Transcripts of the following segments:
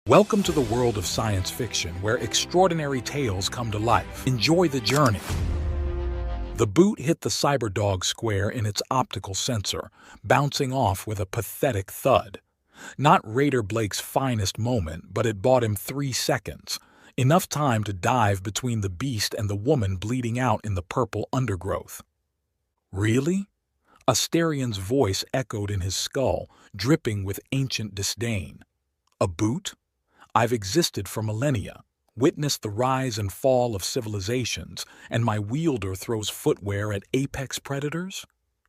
Welcome to the world of science fiction, where extraordinary tales come to life. Enjoy the journey. The boot hit the cyberdog square in its optical sensor, bouncing off with a pathetic thud. Not Raider Blake's finest moment, but it bought him 3 seconds, enough time to dive between the beast and the woman bleeding out in the purple undergrowth. Really? Asterian's voice echoed in his skull, dripping with ancient disdain. A boot? I've existed for millennia, witnessed the rise and fall of civilizations, and my wielder throws footwear at apex predators?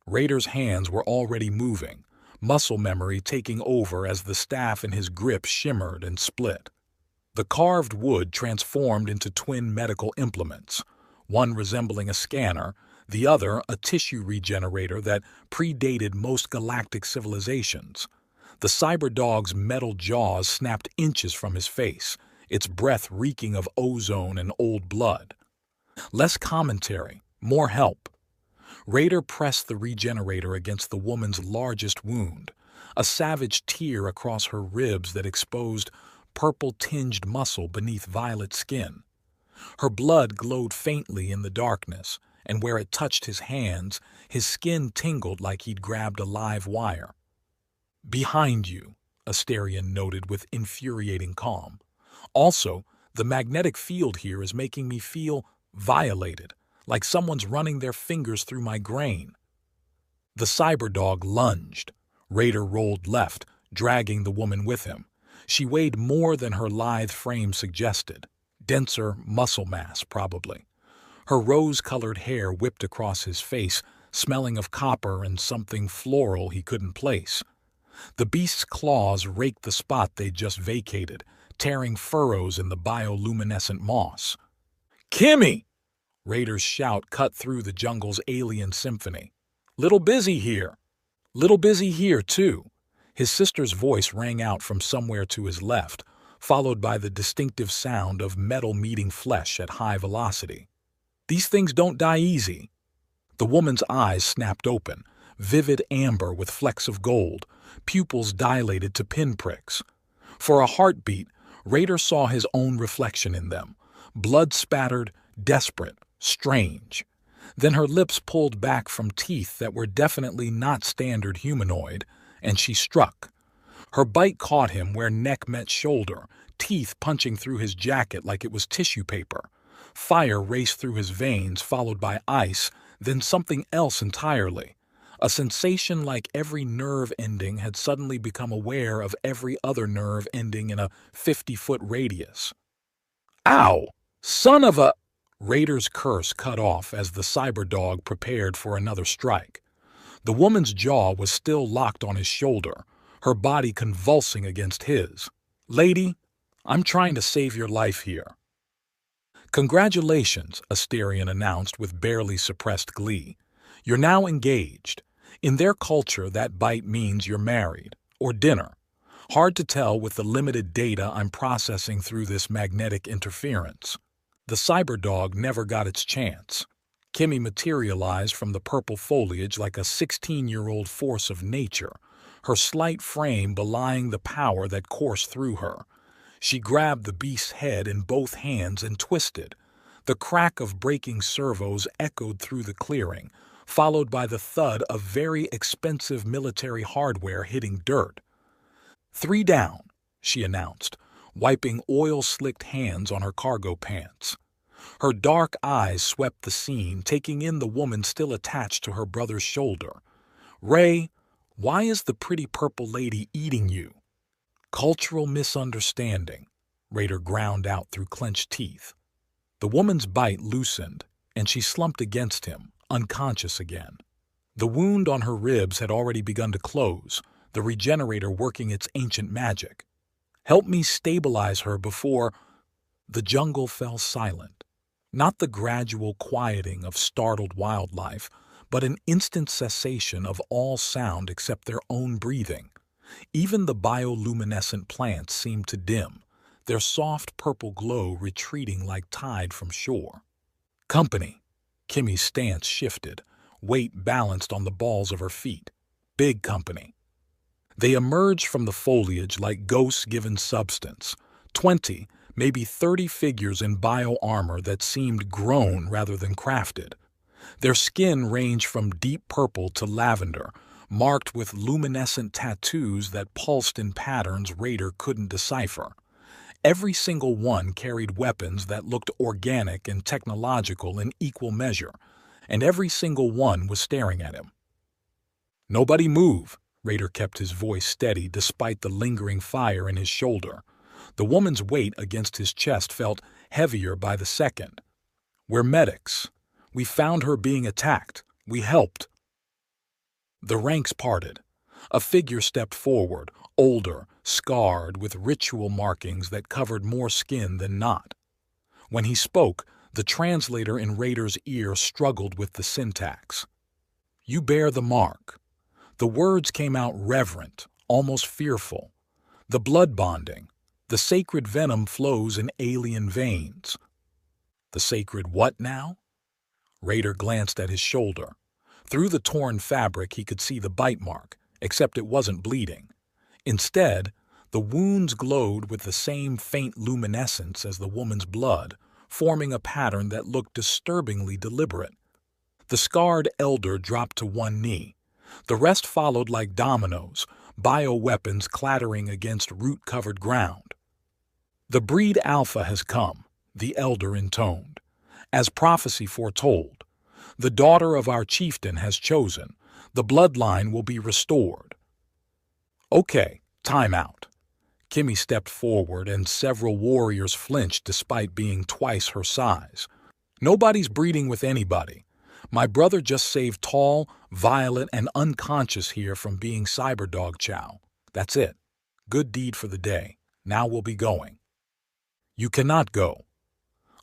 Raider's hands were already moving, muscle memory taking over as the staff in his grip shimmered and split. The carved wood transformed into twin medical implements, one resembling a scanner, the other a tissue regenerator that predated most galactic civilizations. The cyberdog's metal jaws snapped inches from his face, its breath reeking of ozone and old blood. Less commentary, more help. Raider pressed the regenerator against the woman's largest wound, a savage tear across her ribs that exposed purple-tinged muscle beneath violet skin. Her blood glowed faintly in the darkness, and where it touched his hands, his skin tingled like he'd grabbed a live wire. "Behind you," Asterian noted with infuriating calm. "Also, the magnetic field here is making me feel violated, like someone's running their fingers through my grain." The cyberdog lunged. Raider rolled left, dragging the woman with him. She weighed more than her lithe frame suggested. Denser muscle mass, probably. Her rose-colored hair whipped across his face, smelling of copper and something floral he couldn't place. The beast's claws raked the spot they'd just vacated, tearing furrows in the bioluminescent moss. "Kimmy!" Raider's shout cut through the jungle's alien symphony. "Little busy here." "Little busy here, too." His sister's voice rang out from somewhere to his left, followed by the distinctive sound of metal meeting flesh at high velocity. "These things don't die easy." The woman's eyes snapped open, vivid amber with flecks of gold, pupils dilated to pinpricks. For a heartbeat, Raider saw his own reflection in them, blood-spattered, desperate, strange. Then her lips pulled back from teeth that were definitely not standard humanoid, and she struck. Her bite caught him where neck met shoulder, teeth punching through his jacket like it was tissue paper. Fire raced through his veins, followed by ice, then something else entirely. A sensation like every nerve ending had suddenly become aware of every other nerve ending in a 50-foot radius. "Ow! Son of a—" Raider's curse cut off as the cyberdog prepared for another strike. The woman's jaw was still locked on his shoulder, her body convulsing against his. "Lady, I'm trying to save your life here." "Congratulations," Asterian announced with barely suppressed glee. "You're now engaged. In their culture, that bite means you're married, or dinner. Hard to tell with the limited data I'm processing through this magnetic interference." The cyberdog never got its chance. Kimmy materialized from the purple foliage like a 16-year-old force of nature, her slight frame belying the power that coursed through her. She grabbed the beast's head in both hands and twisted. The crack of braking servos echoed through the clearing, followed by the thud of very expensive military hardware hitting dirt. "3 down," she announced, wiping oil-slicked hands on her cargo pants. Her dark eyes swept the scene, taking in the woman still attached to her brother's shoulder. "Ray, why is the pretty purple lady eating you?" "Cultural misunderstanding," Raider ground out through clenched teeth. The woman's bite loosened, and she slumped against him, unconscious again. The wound on her ribs had already begun to close, the regenerator working its ancient magic. "Help me stabilize her before—" The jungle fell silent. Not the gradual quieting of startled wildlife, but an instant cessation of all sound except their own breathing. Even the bioluminescent plants seemed to dim, their soft purple glow retreating like tide from shore. "Company." Kimmy's stance shifted, weight balanced on the balls of her feet. "Big company." They emerged from the foliage like ghosts given substance, 20, maybe 30 figures in bio-armor that seemed grown rather than crafted. Their skin ranged from deep purple to lavender, marked with luminescent tattoos that pulsed in patterns Raider couldn't decipher. Every single one carried weapons that looked organic and technological in equal measure, and every single one was staring at him. "Nobody move," Raider kept his voice steady despite the lingering fire in his shoulder. The woman's weight against his chest felt heavier by the second. "We're medics. We found her being attacked. We helped." The ranks parted. A figure stepped forward, older, scarred, with ritual markings that covered more skin than not. When he spoke, the translator in Raider's ear struggled with the syntax. "You bear the mark." The words came out reverent, almost fearful. "The blood bonding. The sacred venom flows in alien veins." "The sacred what now?" Raider glanced at his shoulder. Through the torn fabric he could see the bite mark, except it wasn't bleeding. Instead, the wounds glowed with the same faint luminescence as the woman's blood, forming a pattern that looked disturbingly deliberate. The scarred elder dropped to one knee. The rest followed like dominoes, bioweapons clattering against root-covered ground. "The breed alpha has come," the elder intoned. "As prophecy foretold. The daughter of our chieftain has chosen. The bloodline will be restored." "Okay, time out." Kimmy stepped forward and several warriors flinched despite being twice her size. "Nobody's breeding with anybody. My brother just saved Tall, Violet, and Unconscious here from being cyberdog chow. That's it. Good deed for the day. Now we'll be going." "You cannot go."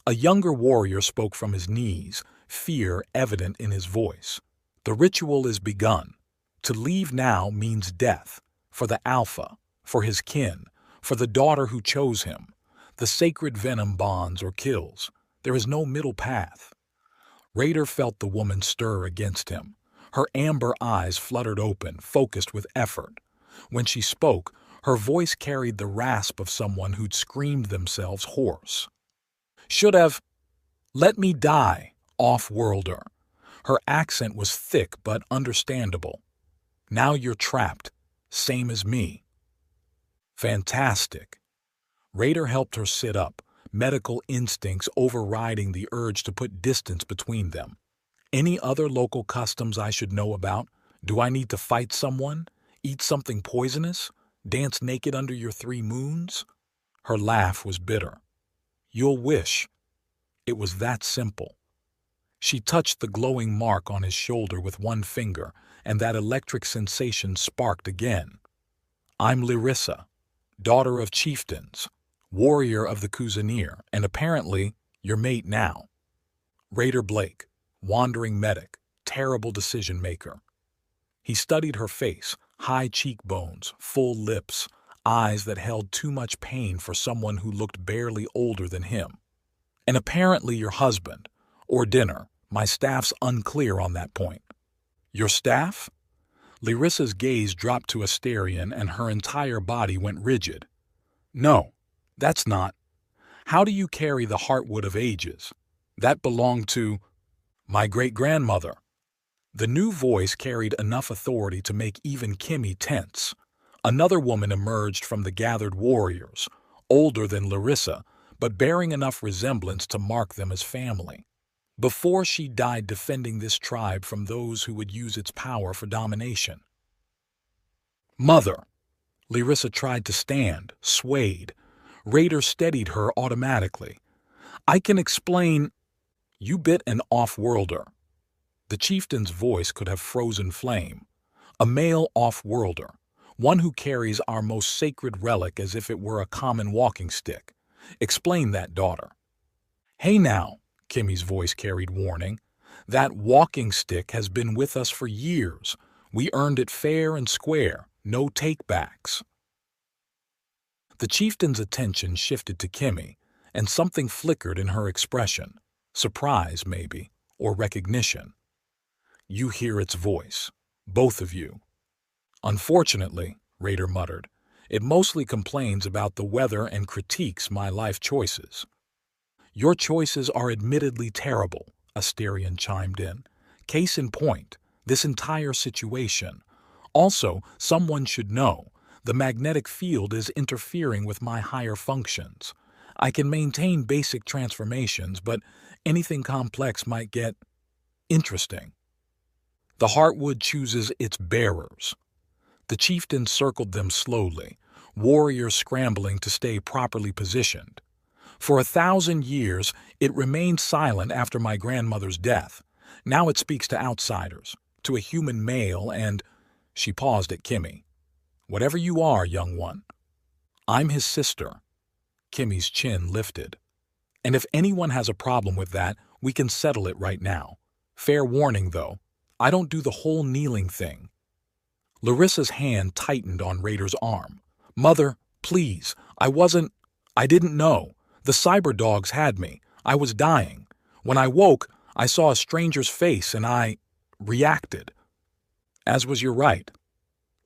A younger warrior spoke from his knees, fear evident in his voice. "The ritual is begun. To leave now means death. For the Alpha, for his kin, for the daughter who chose him. The sacred venom bonds or kills. There is no middle path." Raider felt the woman stir against him. Her amber eyes fluttered open, focused with effort. When she spoke, her voice carried the rasp of someone who'd screamed themselves hoarse. "Should have let me die, off-worlder." Her accent was thick but understandable. "Now you're trapped, same as me." "Fantastic." Raider helped her sit up, medical instincts overriding the urge to put distance between them. "Any other local customs I should know about? Do I need to fight someone? Eat something poisonous? Dance naked under your 3 moons?" Her laugh was bitter. "You'll wish." It was that simple. She touched the glowing mark on his shoulder with one finger, and that electric sensation sparked again. "I'm Larissa, daughter of chieftains, warrior of the Kuzaneer, and apparently your mate now." Raider Blake, wandering medic, terrible decision-maker. He studied her face, high cheekbones, full lips, eyes that held too much pain for someone who looked barely older than him. "And apparently your husband, or dinner. My staff's unclear on that point." "Your staff?" Larissa's gaze dropped to Asterion and her entire body went rigid. "No, that's not. How do you carry the Heartwood of Ages? That belonged to my great-grandmother." The new voice carried enough authority to make even Kimmy tense. Another woman emerged from the gathered warriors, older than Larissa, but bearing enough resemblance to mark them as family. Before she died defending this tribe from those who would use its power for domination. "Mother!" Larissa tried to stand, swayed. Raider steadied her automatically. "I can explain." "You bit an off-worlder." The chieftain's voice could have frozen flame. "A male off-worlder, one who carries our most sacred relic as if it were a common walking stick. Explain that, daughter." "Hey now," Kimmy's voice carried warning. "That walking stick has been with us for years. We earned it fair and square, no take-backs." The chieftain's attention shifted to Kimmy, and something flickered in her expression. Surprise, maybe, or recognition. "You hear its voice, both of you." "Unfortunately," Raider muttered, It mostly complains about the weather and critiques my life choices. Your choices are admittedly terrible, Asterion chimed in. Case in point, this entire situation. Also, someone should know, the magnetic field is interfering with my higher functions. I can maintain basic transformations, but anything complex might get interesting. The Heartwood chooses its bearers. The chieftain circled them slowly, warriors scrambling to stay properly positioned. For 1,000 years, it remained silent after my grandmother's death. Now it speaks to outsiders, to a human male, and she paused at Kimmy. Whatever you are, young one. I'm his sister. Kimmy's chin lifted. And if anyone has a problem with that, we can settle it right now. Fair warning, though, I don't do the whole kneeling thing. Larissa's hand tightened on Raider's arm. Mother, please, I didn't know. The cyber dogs had me. I was dying. When I woke, I saw a stranger's face and I reacted. As was your right.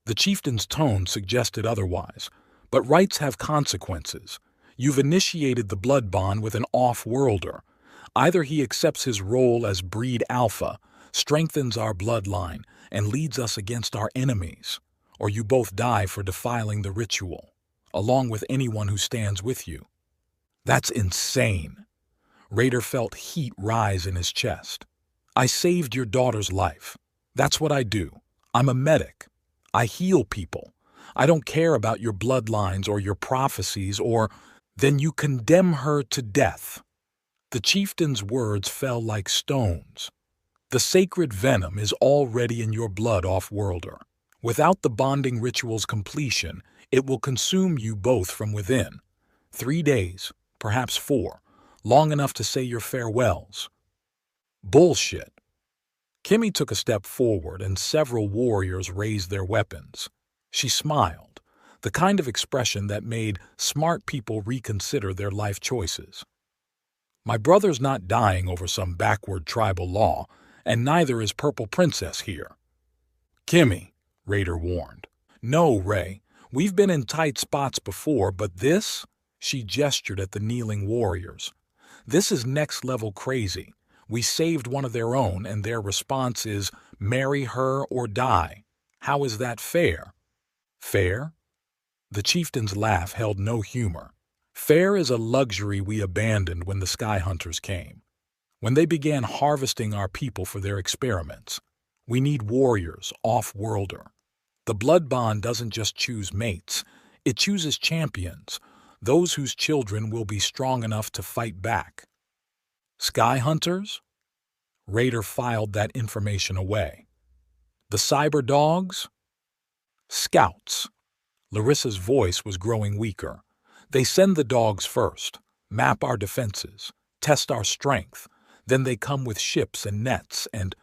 The chieftain's tone suggested otherwise, but rights have consequences. You've initiated the blood bond with an off-worlder. Either he accepts his role as breed alpha, strengthens our bloodline, and leads us against our enemies, or you both die for defiling the ritual, along with anyone who stands with you. That's insane. Raider felt heat rise in his chest. I saved your daughter's life. That's what I do. I'm a medic. I heal people. I don't care about your bloodlines or your prophecies or... Then you condemn her to death. The chieftain's words fell like stones. The sacred venom is already in your blood, off-worlder. Without the bonding ritual's completion, it will consume you both from within. 3 days, perhaps 4, long enough to say your farewells. Bullshit. Kimmy took a step forward and several warriors raised their weapons. She smiled, the kind of expression that made smart people reconsider their life choices. My brother's not dying over some backward tribal law, and neither is Purple Princess here. Kimmy, Raider warned. No, Ray, we've been in tight spots before, but this? She gestured at the kneeling warriors. This is next-level crazy. We saved one of their own, and their response is, marry her or die. How is that fair? Fair? The chieftain's laugh held no humor. Fair is a luxury we abandoned when the Sky Hunters came. When they began harvesting our people for their experiments. We need warriors, off-worlder. The blood bond doesn't just choose mates. It chooses champions, those whose children will be strong enough to fight back. Sky Hunters? Raider filed that information away. The cyber dogs? Scouts. Larissa's voice was growing weaker. They send the dogs first, map our defenses, test our strength. Then they come with ships and nets and...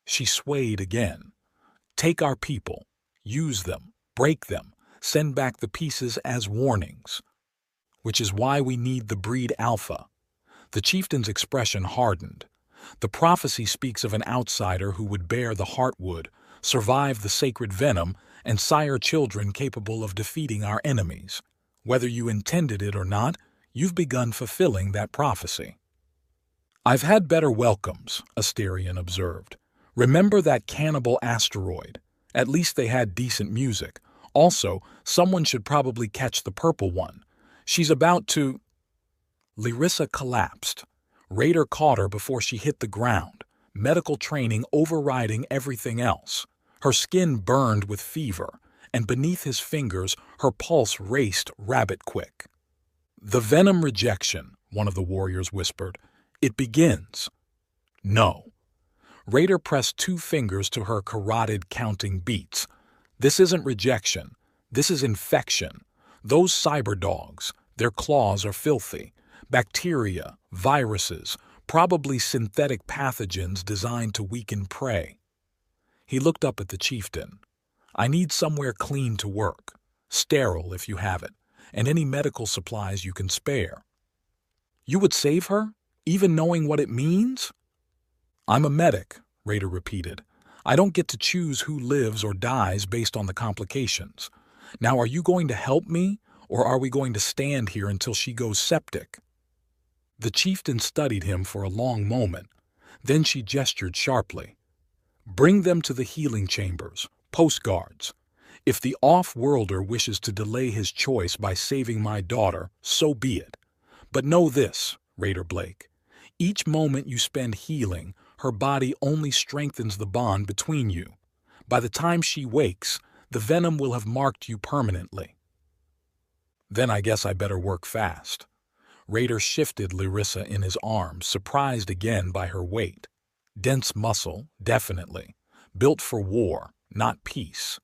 She swayed again. Take our people, use them, break them, send back the pieces as warnings. Which is why we need the breed alpha. The chieftain's expression hardened. The prophecy speaks of an outsider who would bear the heartwood, survive the sacred venom, and sire children capable of defeating our enemies. Whether you intended it or not, you've begun fulfilling that prophecy. I've had better welcomes, Asterion observed. Remember that cannibal asteroid? At least they had decent music. Also, someone should probably catch the purple one. She's about to... Larissa collapsed. Raider caught her before she hit the ground, medical training overriding everything else. Her skin burned with fever, and beneath his fingers her pulse raced rabbit-quick. The venom rejection, one of the warriors whispered. It begins. No. Raider pressed 2 fingers to her carotid counting beats. This isn't rejection. This is infection. Those cyber dogs, their claws are filthy. Bacteria, viruses, probably synthetic pathogens designed to weaken prey. He looked up at the chieftain. I need somewhere clean to work, sterile if you have it, and any medical supplies you can spare. You would save her, even knowing what it means? I'm a medic, Raider repeated. I don't get to choose who lives or dies based on the complications. Now, are you going to help me, or are we going to stand here until she goes septic?" The chieftain studied him for a long moment. Then she gestured sharply. "Bring them to the healing chambers, postguards. If the off-worlder wishes to delay his choice by saving my daughter, so be it. But know this, Raider Blake. Each moment you spend healing, her body only strengthens the bond between you. By the time she wakes, the venom will have marked you permanently." "Then I guess I better work fast." Raider shifted Larissa in his arms, surprised again by her weight. Dense muscle, definitely. Built for war, not peace.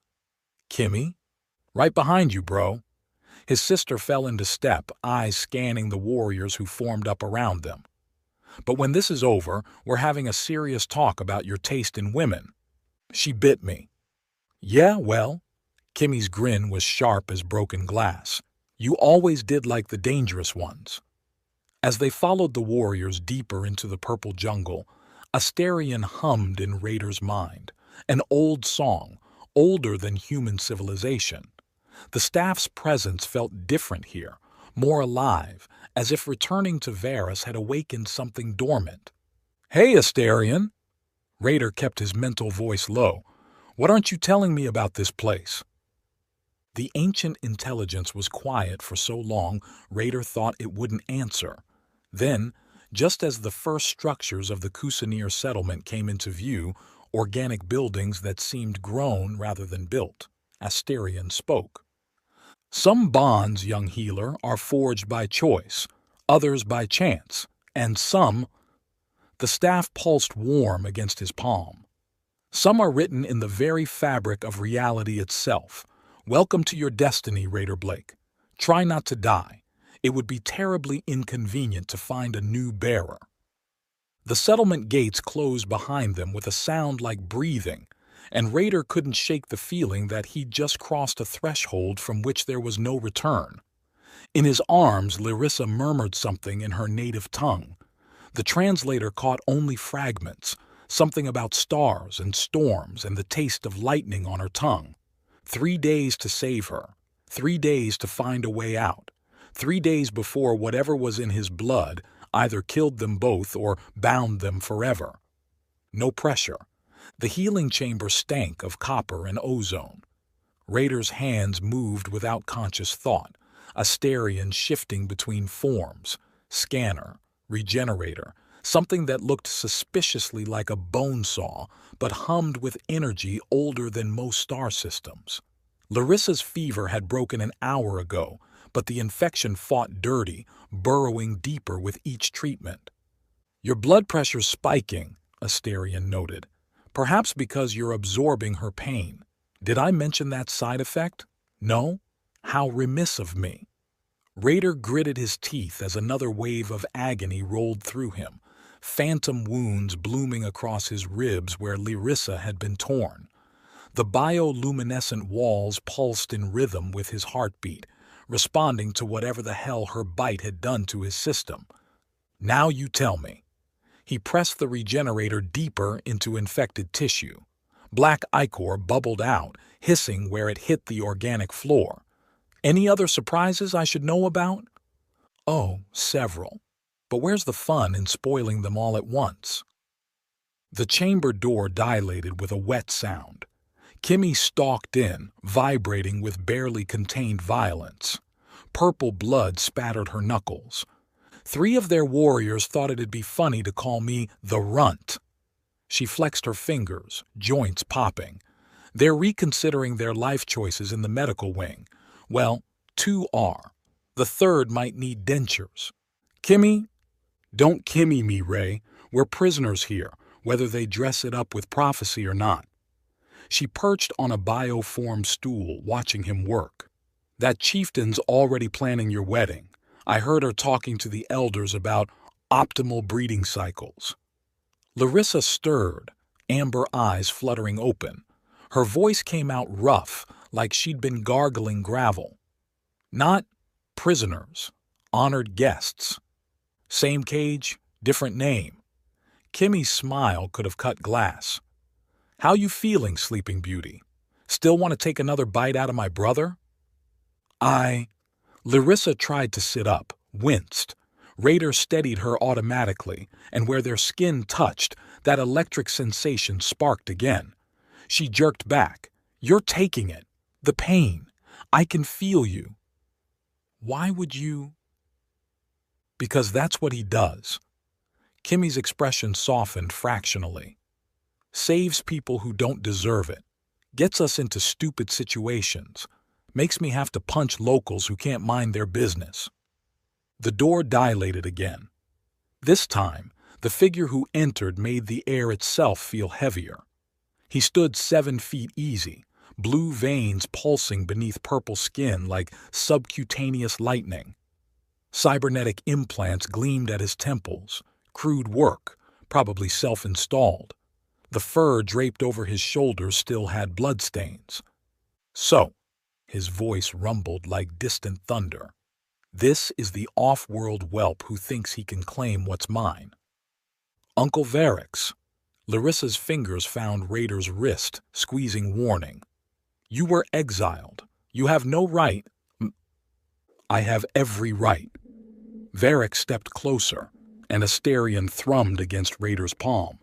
"Kimmy?" "Right behind you, bro." His sister fell into step, eyes scanning the warriors who formed up around them. "But when this is over, we're having a serious talk about your taste in women." "She bit me." "Yeah, well." Kimmy's grin was sharp as broken glass. "You always did like the dangerous ones." As they followed the warriors deeper into the purple jungle, Asterion hummed in Raider's mind, an old song, older than human civilization. The staff's presence felt different here, more alive, as if returning to Varus had awakened something dormant. "Hey, Asterion!" Raider kept his mental voice low. "What aren't you telling me about this place?" The ancient intelligence was quiet for so long, Raider thought it wouldn't answer. Then, just as the first structures of the Kusanir settlement came into view, organic buildings that seemed grown rather than built, Asterion spoke. "Some bonds, young healer, are forged by choice, others by chance, and some—" The staff pulsed warm against his palm. "Some are written in the very fabric of reality itself. Welcome to your destiny, Raider Blake. Try not to die. It would be terribly inconvenient to find a new bearer." The settlement gates closed behind them with a sound like breathing, and Raider couldn't shake the feeling that he'd just crossed a threshold from which there was no return. In his arms, Larissa murmured something in her native tongue. The translator caught only fragments, something about stars and storms and the taste of lightning on her tongue. 3 days to save her, 3 days to find a way out, 3 days before whatever was in his blood either killed them both or bound them forever. No pressure. The healing chamber stank of copper and ozone. Raider's hands moved without conscious thought, Asterion shifting between forms, scanner, regenerator, something that looked suspiciously like a bone saw but hummed with energy older than most star systems. Larissa's fever had broken an hour ago, but the infection fought dirty, burrowing deeper with each treatment. "Your blood pressure's spiking," Asterion noted. "Perhaps because you're absorbing her pain. Did I mention that side effect? No? How remiss of me." Raider gritted his teeth as another wave of agony rolled through him, phantom wounds blooming across his ribs where Larissa had been torn. The bioluminescent walls pulsed in rhythm with his heartbeat, responding to whatever the hell her bite had done to his system. "Now you tell me." He pressed the regenerator deeper into infected tissue. Black ichor bubbled out, hissing where it hit the organic floor. "Any other surprises I should know about?" "Oh, several. But where's the fun in spoiling them all at once?" The chamber door dilated with a wet sound. Kimmy stalked in, vibrating with barely contained violence. Purple blood spattered her knuckles. 3 of their warriors thought it'd be funny to call me the Runt. She flexed her fingers, joints popping. They're reconsidering their life choices in the medical wing. Well, 2 are. The 3rd might need dentures. "Kimmy?" "Don't Kimmy me, Ray. We're prisoners here, whether they dress it up with prophecy or not." She perched on a bioform stool, watching him work. "That chieftain's already planning your wedding. I heard her talking to the elders about optimal breeding cycles." Larissa stirred, amber eyes fluttering open. Her voice came out rough, like she'd been gargling gravel. "Not prisoners, honored guests. Same cage, different name." Kimmy's smile could have cut glass. "How you feeling, Sleeping Beauty? Still want to take another bite out of my brother?" Larissa tried to sit up, winced. Raider steadied her automatically, and where their skin touched, that electric sensation sparked again. She jerked back. You're taking it. The pain. I can feel you. Why would you? Because that's what he does. Kimmy's expression softened fractionally. Saves people who don't deserve it. Gets us into stupid situations. Makes me have to punch locals who can't mind their business. The door dilated again. This time, the figure who entered made the air itself feel heavier. He stood 7 feet easy, blue veins pulsing beneath purple skin like subcutaneous lightning. Cybernetic implants gleamed at his temples, crude work, probably self-installed. The fur draped over his shoulders still had bloodstains. So, his voice rumbled like distant thunder. This is the off-world whelp who thinks he can claim what's mine. Uncle Varix. Larissa's fingers found Raider's wrist, squeezing warning. You were exiled. You have no right. I have every right. Varix stepped closer, and Asterion thrummed against Raider's palm.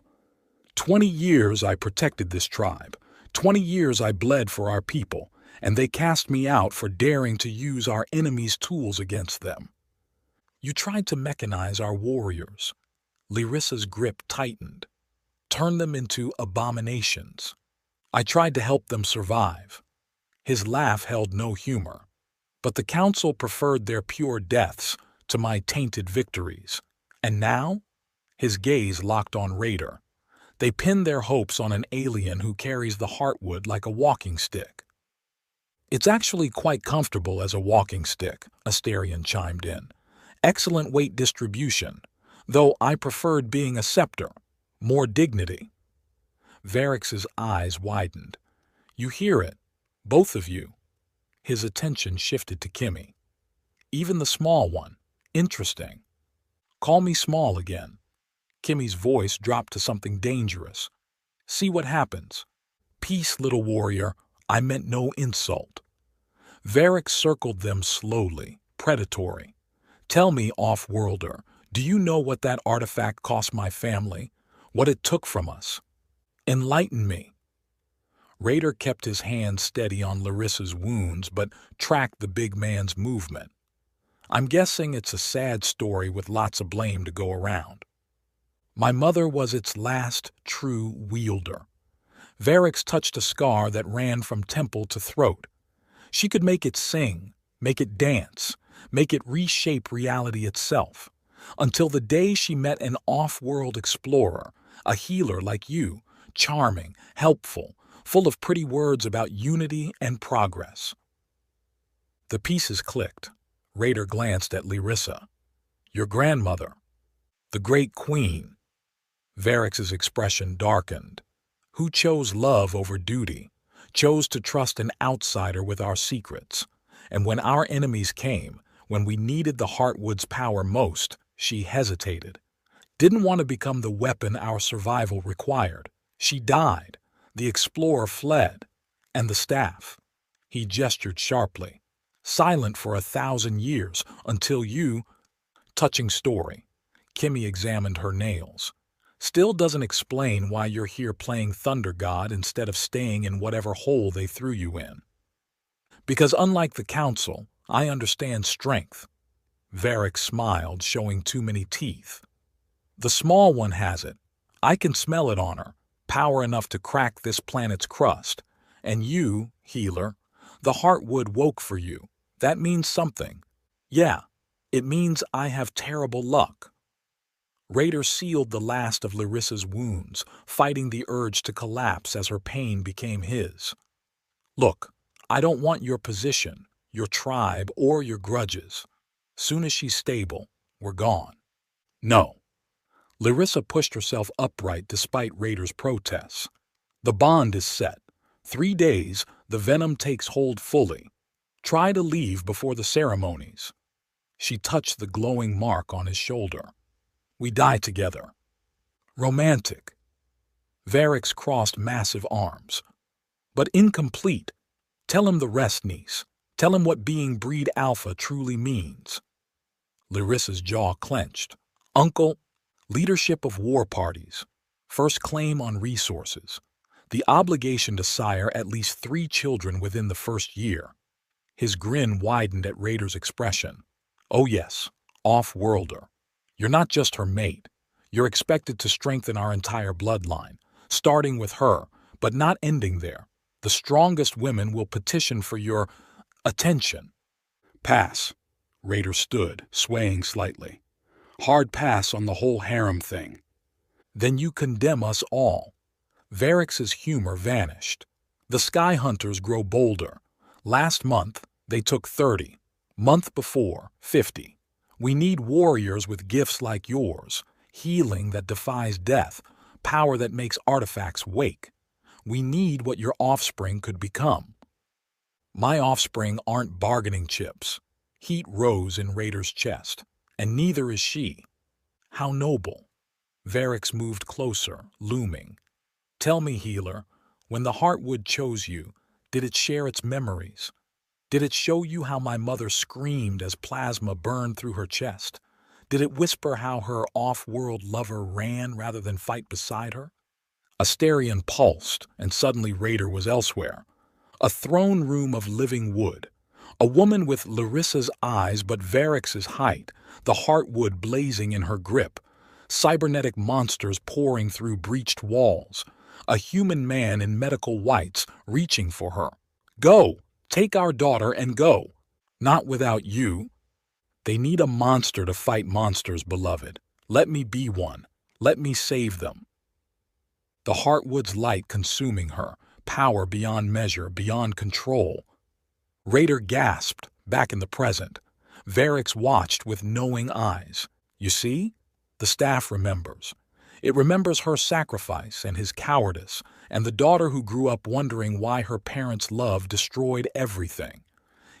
20 years I protected this tribe. 20 years I bled for our people, and they cast me out for daring to use our enemy's tools against them. You tried to mechanize our warriors. Larissa's grip tightened. Turn them into abominations. I tried to help them survive. His laugh held no humor. But the council preferred their pure deaths to my tainted victories. And now? His gaze locked on Raider. They pin their hopes on an alien who carries the heartwood like a walking stick. It's actually quite comfortable as a walking stick, Asterion chimed in. Excellent weight distribution, though I preferred being a scepter. More dignity. Varix's eyes widened. You hear it, both of you. His attention shifted to Kimmy. Even the small one. Interesting. Call me small again. Kimmy's voice dropped to something dangerous. See what happens. Peace, little warrior. I meant no insult. Varix circled them slowly, predatory. Tell me, off-worlder, do you know what that artifact cost my family? What it took from us? Enlighten me. Raider kept his hand steady on Larissa's wounds, but tracked the big man's movement. I'm guessing it's a sad story with lots of blame to go around. My mother was its last true wielder. Varix touched a scar that ran from temple to throat. She could make it sing, make it dance, make it reshape reality itself, until the day she met an off-world explorer, a healer like you, charming, helpful, full of pretty words about unity and progress. The pieces clicked. Raider glanced at Larissa. Your grandmother, the great queen. Varix's expression darkened. Who chose love over duty, chose to trust an outsider with our secrets. And when our enemies came, when we needed the Heartwood's power most, she hesitated. Didn't want to become the weapon our survival required. She died. The explorer fled. And the staff. He gestured sharply. Silent for 1,000 years, until you... Touching story. Kimmy examined her nails. Still doesn't explain why you're here playing Thunder God instead of staying in whatever hole they threw you in. Because unlike the council, I understand strength. Varix smiled, showing too many teeth. The small one has it. I can smell it on her. Power enough to crack this planet's crust. And you, healer, the Heartwood woke for you. That means something. Yeah, it means I have terrible luck. Raider sealed the last of Larissa's wounds, fighting the urge to collapse as her pain became his. Look, I don't want your position, your tribe, or your grudges. Soon as she's stable, we're gone. No. Larissa pushed herself upright despite Raider's protests. The bond is set. 3 days, the venom takes hold fully. Try to leave before the ceremonies. She touched the glowing mark on his shoulder. We die together. Romantic. Varix crossed massive arms. But incomplete. Tell him the rest, niece. Tell him what being breed alpha truly means. Larissa's jaw clenched. Uncle, leadership of war parties, first claim on resources, the obligation to sire at least 3 children within the first year. His grin widened at Raider's expression. Oh yes, off-worlder. You're not just her mate. You're expected to strengthen our entire bloodline, starting with her, but not ending there. The strongest women will petition for your attention. Pass. Raider stood, swaying slightly. Hard pass on the whole harem thing. Then you condemn us all. Varrix's humor vanished. The Sky Hunters grow bolder. Last month, they took 30. Month before, 50. We need warriors with gifts like yours, healing that defies death, power that makes artifacts wake. We need what your offspring could become. My offspring aren't bargaining chips. Heat rose in Raider's chest, and neither is she. How noble. Varrix moved closer, looming. Tell me, healer, when the Heartwood chose you, did it share its memories? Did it show you how my mother screamed as plasma burned through her chest? Did it whisper how her off-world lover ran rather than fight beside her? Asterion pulsed, and suddenly Raider was elsewhere. A throne room of living wood. A woman with Larissa's eyes but Varrix's height, the Heartwood blazing in her grip. Cybernetic monsters pouring through breached walls. A human man in medical whites reaching for her. Go! Take our daughter and go. Not without you. They need a monster to fight monsters, beloved. Let me be one. Let me save them. The Heartwood's light consuming her, power beyond measure, beyond control. Raider gasped, back in the present. Varrix watched with knowing eyes. You see? The staff remembers. It remembers her sacrifice and his cowardice, and the daughter who grew up wondering why her parents' love destroyed everything.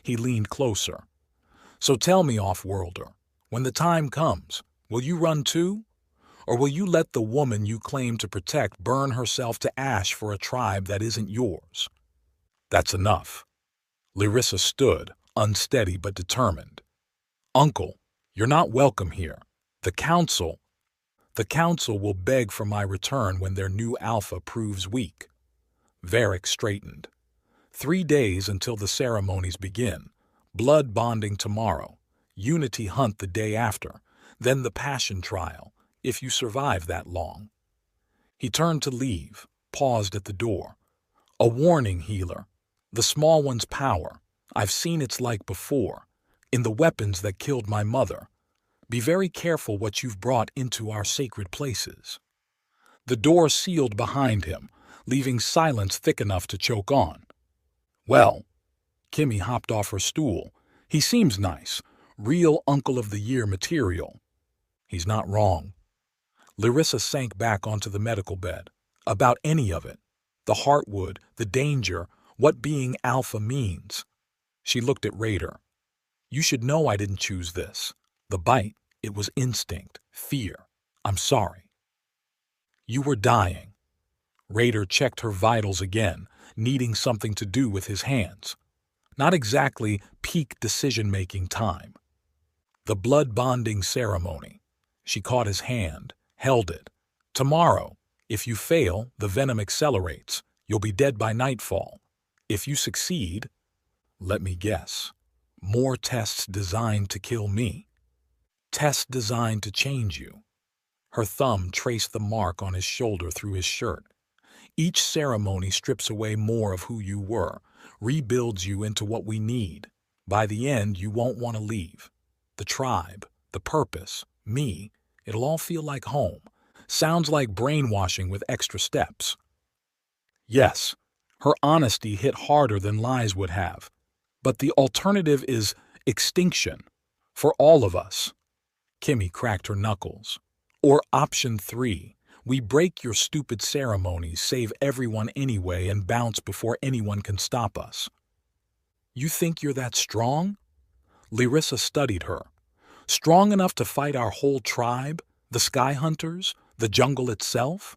He leaned closer. So tell me, off-worlder, when the time comes, will you run too? Or will you let the woman you claim to protect burn herself to ash for a tribe that isn't yours? That's enough. Larissa stood, unsteady but determined. Uncle, you're not welcome here. The council will beg for my return when their new alpha proves weak. Varrix straightened. 3 days until the ceremonies begin. Blood bonding tomorrow. Unity hunt the day after. Then the passion trial, if you survive that long. He turned to leave, paused at the door. A warning, healer. The small one's power. I've seen its like before. In the weapons that killed my mother. Be very careful what you've brought into our sacred places. The door sealed behind him, leaving silence thick enough to choke on. Well, Kimmy hopped off her stool. He seems nice, real Uncle of the Year material. He's not wrong. Larissa sank back onto the medical bed. About any of it. The Heartwood, the danger, what being alpha means. She looked at Raider. You should know I didn't choose this. The bite, it was instinct, fear. I'm sorry. You were dying. Raider checked her vitals again, needing something to do with his hands. Not exactly peak decision-making time. The blood-bonding ceremony. She caught his hand, held it. Tomorrow, if you fail, the venom accelerates. You'll be dead by nightfall. If you succeed, let me guess, more tests designed to kill me. Tests designed to change you. Her thumb traced the mark on his shoulder through his shirt. Each ceremony strips away more of who you were, rebuilds you into what we need. By the end, you won't want to leave. The tribe, the purpose, me, it'll all feel like home. Sounds like brainwashing with extra steps. Yes, her honesty hit harder than lies would have. But the alternative is extinction. For all of us. Kimmy cracked her knuckles. Or option 3. We break your stupid ceremonies, save everyone anyway, and bounce before anyone can stop us. You think you're that strong? Larissa studied her. Strong enough to fight our whole tribe? The Sky Hunters? The jungle itself?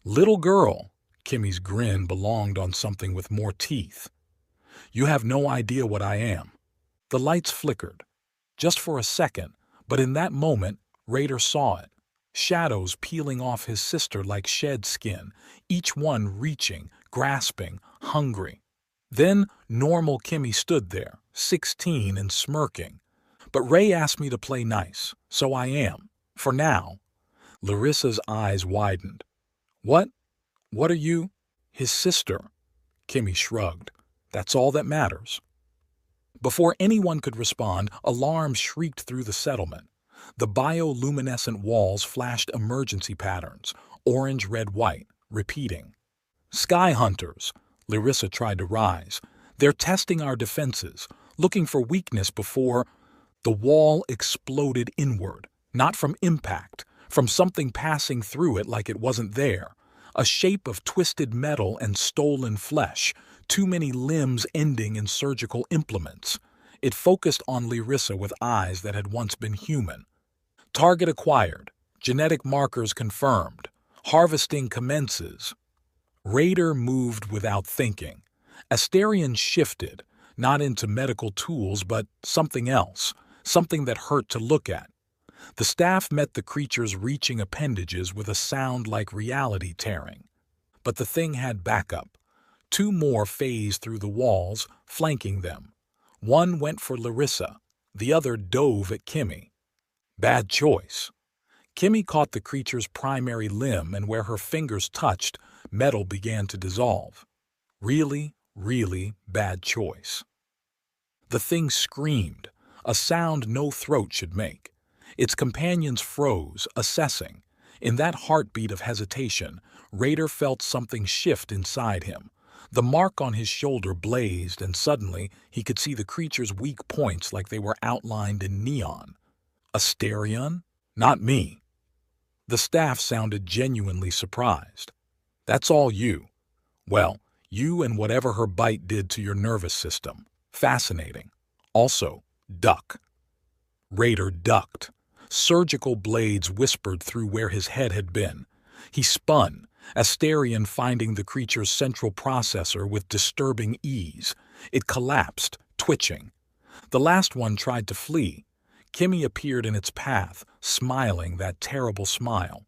Little girl, Kimmy's grin belonged on something with more teeth. You have no idea what I am." The lights flickered, just for a second, but in that moment, Raider saw it. Shadows peeling off his sister like shed skin, each one reaching, grasping, hungry. Then normal Kimmy stood there, 16 and smirking. "But Ray asked me to play nice, so I am. For now." Larissa's eyes widened. "What? What are you?" "His sister." Kimmy shrugged. "That's all that matters." Before anyone could respond, alarms shrieked through the settlement. The bioluminescent walls flashed emergency patterns, orange, red, white, repeating. "Sky hunters!" Larissa tried to rise. "They're testing our defenses, looking for weakness before—" The wall exploded inward, not from impact, from something passing through it like it wasn't there. A shape of twisted metal and stolen flesh, too many limbs ending in surgical implements. It focused on Larissa with eyes that had once been human. "Target acquired. Genetic markers confirmed. Harvesting commences." Raider moved without thinking. Asterion shifted, not into medical tools, but something else, something that hurt to look at. The staff met the creature's reaching appendages with a sound like reality tearing. But the thing had backup. 2 more phased through the walls, flanking them. One went for Larissa, the other dove at Kimmy. Bad choice. Kimmy caught the creature's primary limb, and where her fingers touched, metal began to dissolve. Really, really bad choice. The thing screamed, a sound no throat should make. Its companions froze, assessing. In that heartbeat of hesitation, Raider felt something shift inside him. The mark on his shoulder blazed, and suddenly he could see the creature's weak points like they were outlined in neon. "Asterion? Not me." The staff sounded genuinely surprised. "That's all you. Well, you and whatever her bite did to your nervous system. Fascinating. Also, duck." Raider ducked. Surgical blades whispered through where his head had been. He spun, Asterion finding the creature's central processor with disturbing ease. It collapsed, twitching. The last one tried to flee. Kimmy appeared in its path, smiling that terrible smile.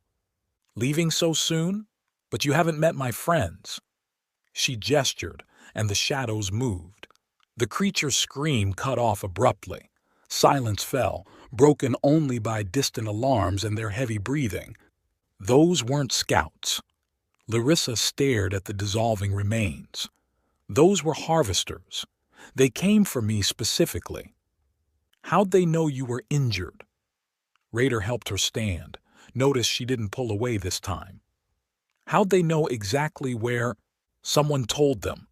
"Leaving so soon? But you haven't met my friends." She gestured, and the shadows moved. The creature's scream cut off abruptly. Silence fell, broken only by distant alarms and their heavy breathing. Those weren't scouts. Larissa stared at the dissolving remains. Those were harvesters. They came for me specifically. "How'd they know you were injured?" Raider helped her stand. Notice she didn't pull away this time. "How'd they know exactly where—" "Someone told them."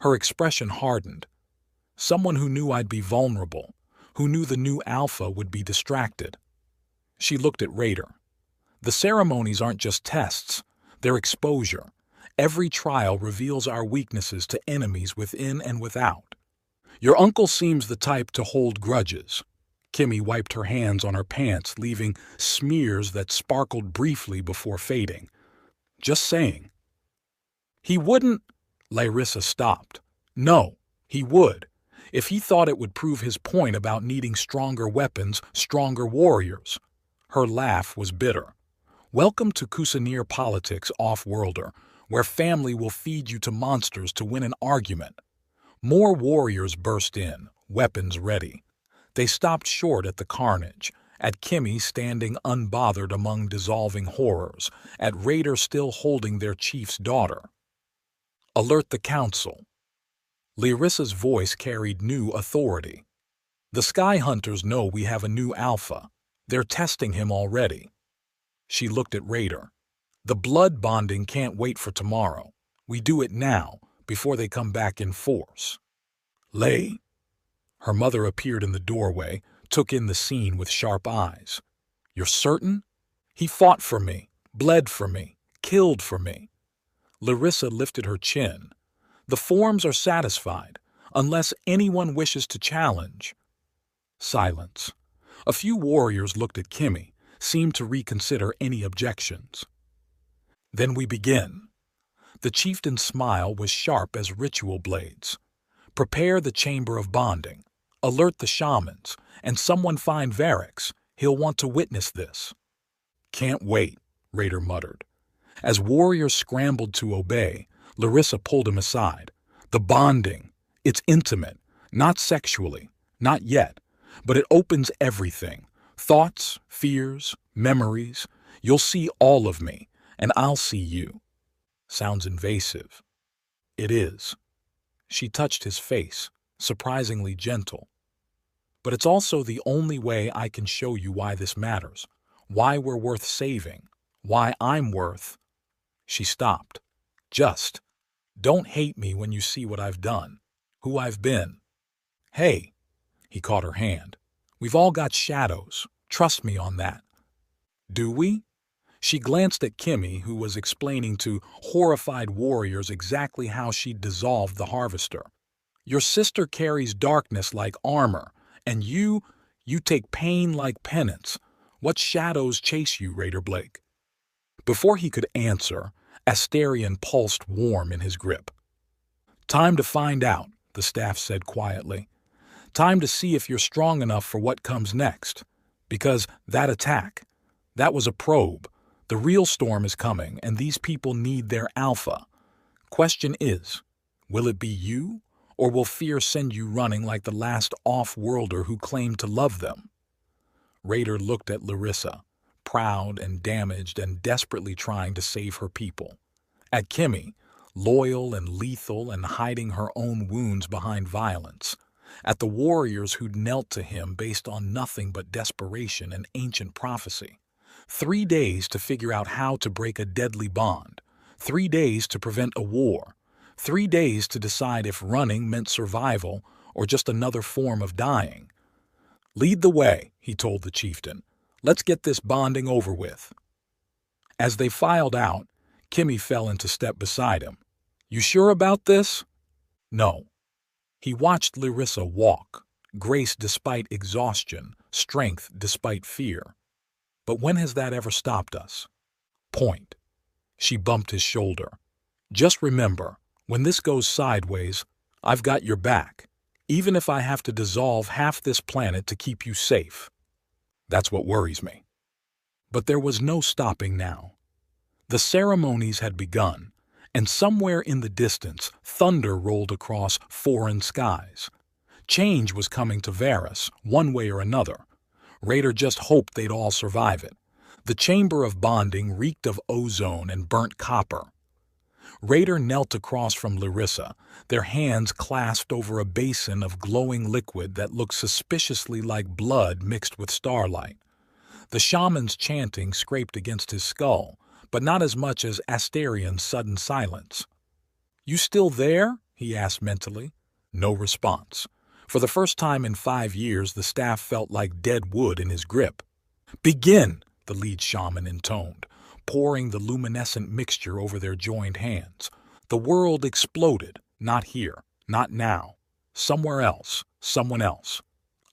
Her expression hardened. "Someone who knew I'd be vulnerable, who knew the new alpha would be distracted." She looked at Raider. "The ceremonies aren't just tests. They're exposure. Every trial reveals our weaknesses to enemies within and without. Your uncle seems the type to hold grudges." Kimmy wiped her hands on her pants, leaving smears that sparkled briefly before fading. "Just saying." "He wouldn't—" Larissa stopped. "No, he would. If he thought it would prove his point about needing stronger weapons, stronger warriors." Her laugh was bitter. "Welcome to Kusanir politics, off-worlder, where family will feed you to monsters to win an argument." More warriors burst in, weapons ready. They stopped short at the carnage, at Kimmy standing unbothered among dissolving horrors, at Raider still holding their chief's daughter. "Alert the council." Larissa's voice carried new authority. "The Sky Hunters know we have a new alpha. They're testing him already." She looked at Raider. "The blood bonding can't wait for tomorrow. We do it now, before they come back in force." "Lay." Her mother appeared in the doorway, took in the scene with sharp eyes. "You're certain? He fought for me, bled for me, killed for me." Larissa lifted her chin. "The forms are satisfied, unless anyone wishes to challenge." Silence. A few warriors looked at Kimmy, seemed to reconsider any objections. "Then we begin." The chieftain's smile was sharp as ritual blades. Prepare the chamber of bonding. Alert the shamans, and someone find Varix. He'll want to witness this. Can't wait, Raider muttered. As warriors scrambled to obey, Larissa pulled him aside. The bonding. It's intimate, not sexually, not yet, but it opens everything. Thoughts, fears, memories. You'll see all of me, and I'll see you. Sounds invasive. It is. She touched his face, surprisingly gentle. But it's also the only way I can show you why this matters, why we're worth saving, why I'm worth. She stopped. Just. Don't hate me when you see what I've done, who I've been. Hey, he caught her hand. We've all got shadows. Trust me on that. Do we? She glanced at Kimmy, who was explaining to horrified warriors exactly how she'd dissolved the harvester. Your sister carries darkness like armor, and you take pain like penance. What shadows chase you, Raider Blake? Before he could answer, Asterion pulsed warm in his grip. Time to find out, the staff said quietly. Time to see if you're strong enough for what comes next. Because that attack, that was a probe. The real storm is coming, and these people need their alpha. Question is, will it be you, or will fear send you running like the last off-worlder who claimed to love them? Raider looked at Larissa, proud and damaged and desperately trying to save her people. At Kimmy, loyal and lethal and hiding her own wounds behind violence. At the warriors who'd knelt to him based on nothing but desperation and ancient prophecy. 3 days to figure out how to break a deadly bond. 3 days to prevent a war. 3 days to decide if running meant survival or just another form of dying. Lead the way, he told the chieftain. Let's get this bonding over with. As they filed out, Kimmy fell into step beside him. You sure about this? No. He watched Larissa walk, grace despite exhaustion, strength despite fear. But when has that ever stopped us? Point. She bumped his shoulder. Just remember, when this goes sideways, I've got your back, even if I have to dissolve half this planet to keep you safe. That's what worries me. But there was no stopping now. The ceremonies had begun, and somewhere in the distance, thunder rolled across foreign skies. Change was coming to Varys, one way or another. Raider just hoped they'd all survive it. The chamber of bonding reeked of ozone and burnt copper. Raider knelt across from Larissa, their hands clasped over a basin of glowing liquid that looked suspiciously like blood mixed with starlight. The shaman's chanting scraped against his skull, but not as much as Asterion's sudden silence. You still there? He asked mentally. No response. For the first time in 5 years, the staff felt like dead wood in his grip. Begin, the lead shaman intoned, pouring the luminescent mixture over their joined hands. The world exploded, not here, not now. Somewhere else, someone else.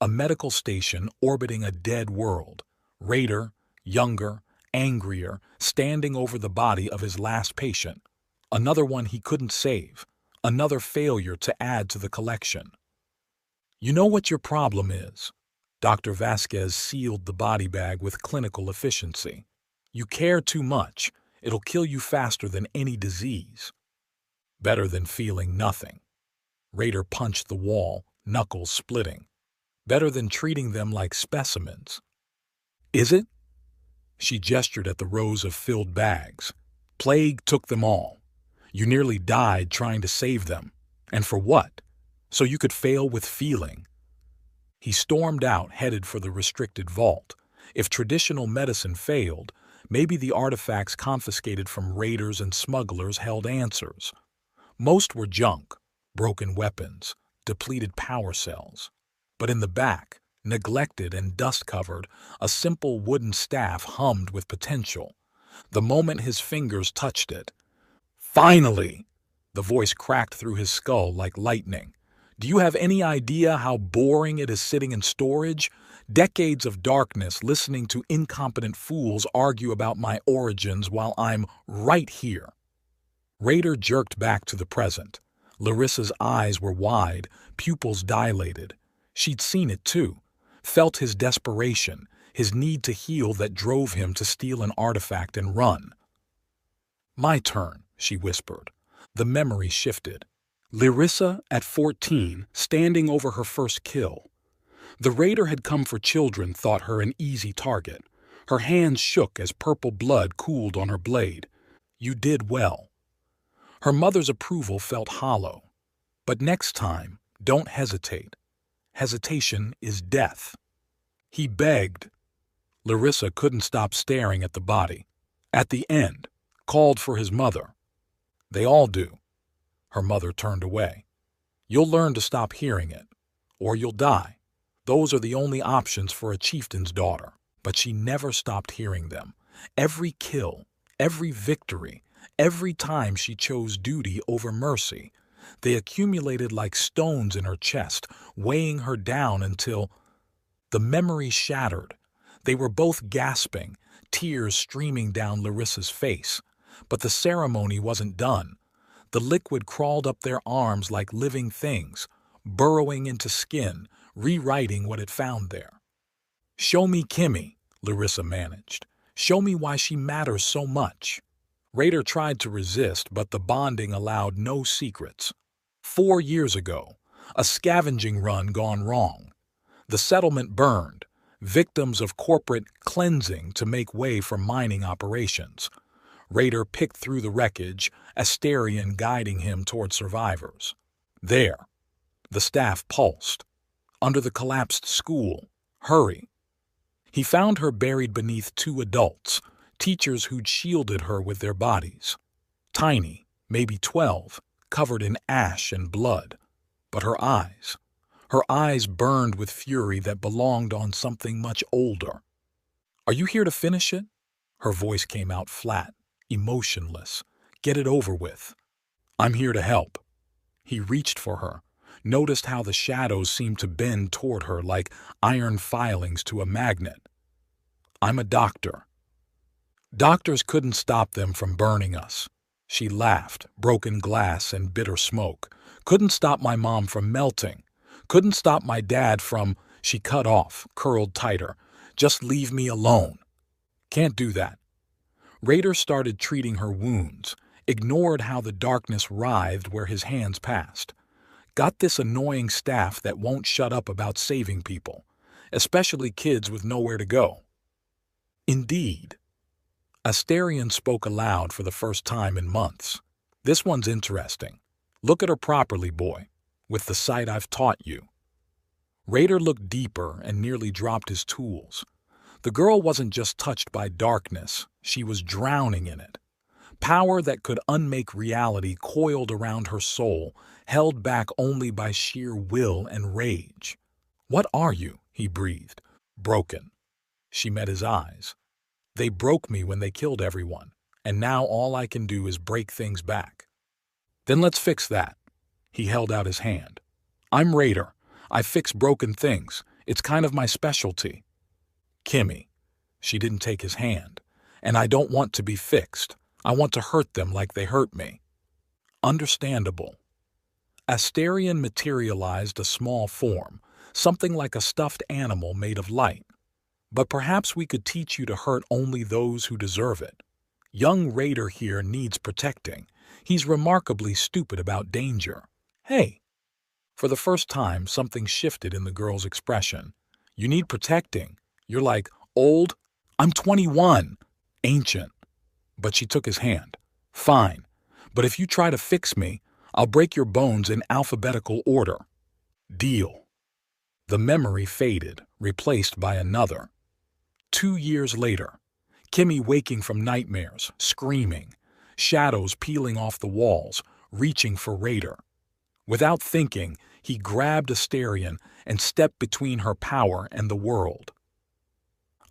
A medical station orbiting a dead world. Raider, younger, angrier, standing over the body of his last patient. Another one he couldn't save. Another failure to add to the collection. You know what your problem is? Dr. Vasquez sealed the body bag with clinical efficiency. You care too much. It'll kill you faster than any disease. Better than feeling nothing. Raider punched the wall, knuckles splitting. Better than treating them like specimens. Is it? She gestured at the rows of filled bags. Plague took them all. You nearly died trying to save them. And for what? So you could fail with feeling. He stormed out, headed for the restricted vault. If traditional medicine failed, maybe the artifacts confiscated from raiders and smugglers held answers. Most were junk, broken weapons, depleted power cells. But in the back, neglected and dust-covered, a simple wooden staff hummed with potential. The moment his fingers touched it. Finally! The voice cracked through his skull like lightning. Do you have any idea how boring it is sitting in storage? Decades of darkness listening to incompetent fools argue about my origins while I'm right here. Raider jerked back to the present. Larissa's eyes were wide, pupils dilated. She'd seen it too, felt his desperation, his need to heal that drove him to steal an artifact and run. "My turn," she whispered. The memory shifted. Larissa, at 14, standing over her first kill. The raider had come for children, thought her an easy target. Her hands shook as purple blood cooled on her blade. "You did well." Her mother's approval felt hollow. "But next time, don't hesitate. Hesitation is death." He begged. Larissa couldn't stop staring at the body. At the end, called for his mother. "They all do." Her mother turned away. "You'll learn to stop hearing it, or you'll die. Those are the only options for a chieftain's daughter." But she never stopped hearing them. Every kill, every victory, every time she chose duty over mercy. They accumulated like stones in her chest, weighing her down until the memory shattered. They were both gasping, tears streaming down Larissa's face. But the ceremony wasn't done. The liquid crawled up their arms like living things, burrowing into skin, rewriting what it found there. "Show me Kimmy," Larissa managed. "Show me why she matters so much." Raider tried to resist, but the bonding allowed no secrets. 4 years ago, a scavenging run gone wrong. The settlement burned, victims of corporate cleansing to make way for mining operations. Raider picked through the wreckage, Asterion guiding him toward survivors. There, the staff pulsed. Under the collapsed school, hurry. He found her buried beneath 2 adults, teachers who'd shielded her with their bodies. Tiny, maybe 12, covered in ash and blood. But her eyes burned with fury that belonged on something much older. "Are you here to finish it?" Her voice came out flat, emotionless. "Get it over with." "I'm here to help." He reached for her, noticed how the shadows seemed to bend toward her like iron filings to a magnet. "I'm a doctor." "Doctors couldn't stop them from burning us." She laughed, broken glass and bitter smoke. "Couldn't stop my mom from melting. Couldn't stop my dad from—" She cut off, curled tighter. "Just leave me alone." "Can't do that." Raider started treating her wounds, ignored how the darkness writhed where his hands passed. "Got this annoying staff that won't shut up about saving people, especially kids with nowhere to go." "Indeed." Asterion spoke aloud for the first time in months. "This one's interesting. Look at her properly, boy, with the sight I've taught you." Raider looked deeper and nearly dropped his tools. The girl wasn't just touched by darkness, she was drowning in it. Power that could unmake reality coiled around her soul, held back only by sheer will and rage. "What are you?" he breathed. "Broken." She met his eyes. "They broke me when they killed everyone, and now all I can do is break things back." "Then let's fix that." He held out his hand. "I'm Raider. I fix broken things. It's kind of my specialty." "Kimmy." She didn't take his hand. "And I don't want to be fixed. I want to hurt them like they hurt me." "Understandable." Asterion materialized a small form, something like a stuffed animal made of light. "But perhaps we could teach you to hurt only those who deserve it. Young Raider here needs protecting. He's remarkably stupid about danger." "Hey!" For the first time, something shifted in the girl's expression. "You need protecting. You're like, old? I'm 21. Ancient." But she took his hand. "Fine. But if you try to fix me, I'll break your bones in alphabetical order." "Deal." The memory faded, replaced by another. 2 years later, Kimmy waking from nightmares, screaming, shadows peeling off the walls, reaching for Raider. Without thinking, he grabbed Asterion and stepped between her power and the world.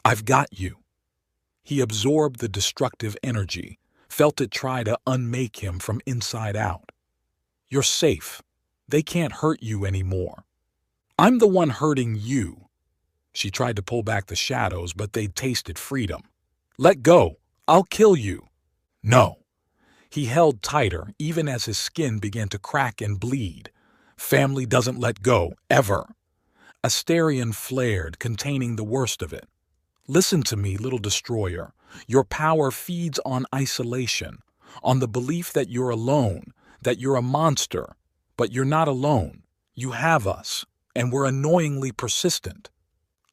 "I've got you." He absorbed the destructive energy, felt it try to unmake him from inside out. "You're safe. They can't hurt you anymore." "I'm the one hurting you." She tried to pull back the shadows, but they'd tasted freedom. "Let go. I'll kill you." "No." He held tighter even as his skin began to crack and bleed. Family doesn't let go, ever. Asterion flared, containing the worst of it. Listen to me, little destroyer. Your power feeds on isolation, on the belief that you're alone, that you're a monster. But you're not alone. You have us, and we're annoyingly persistent.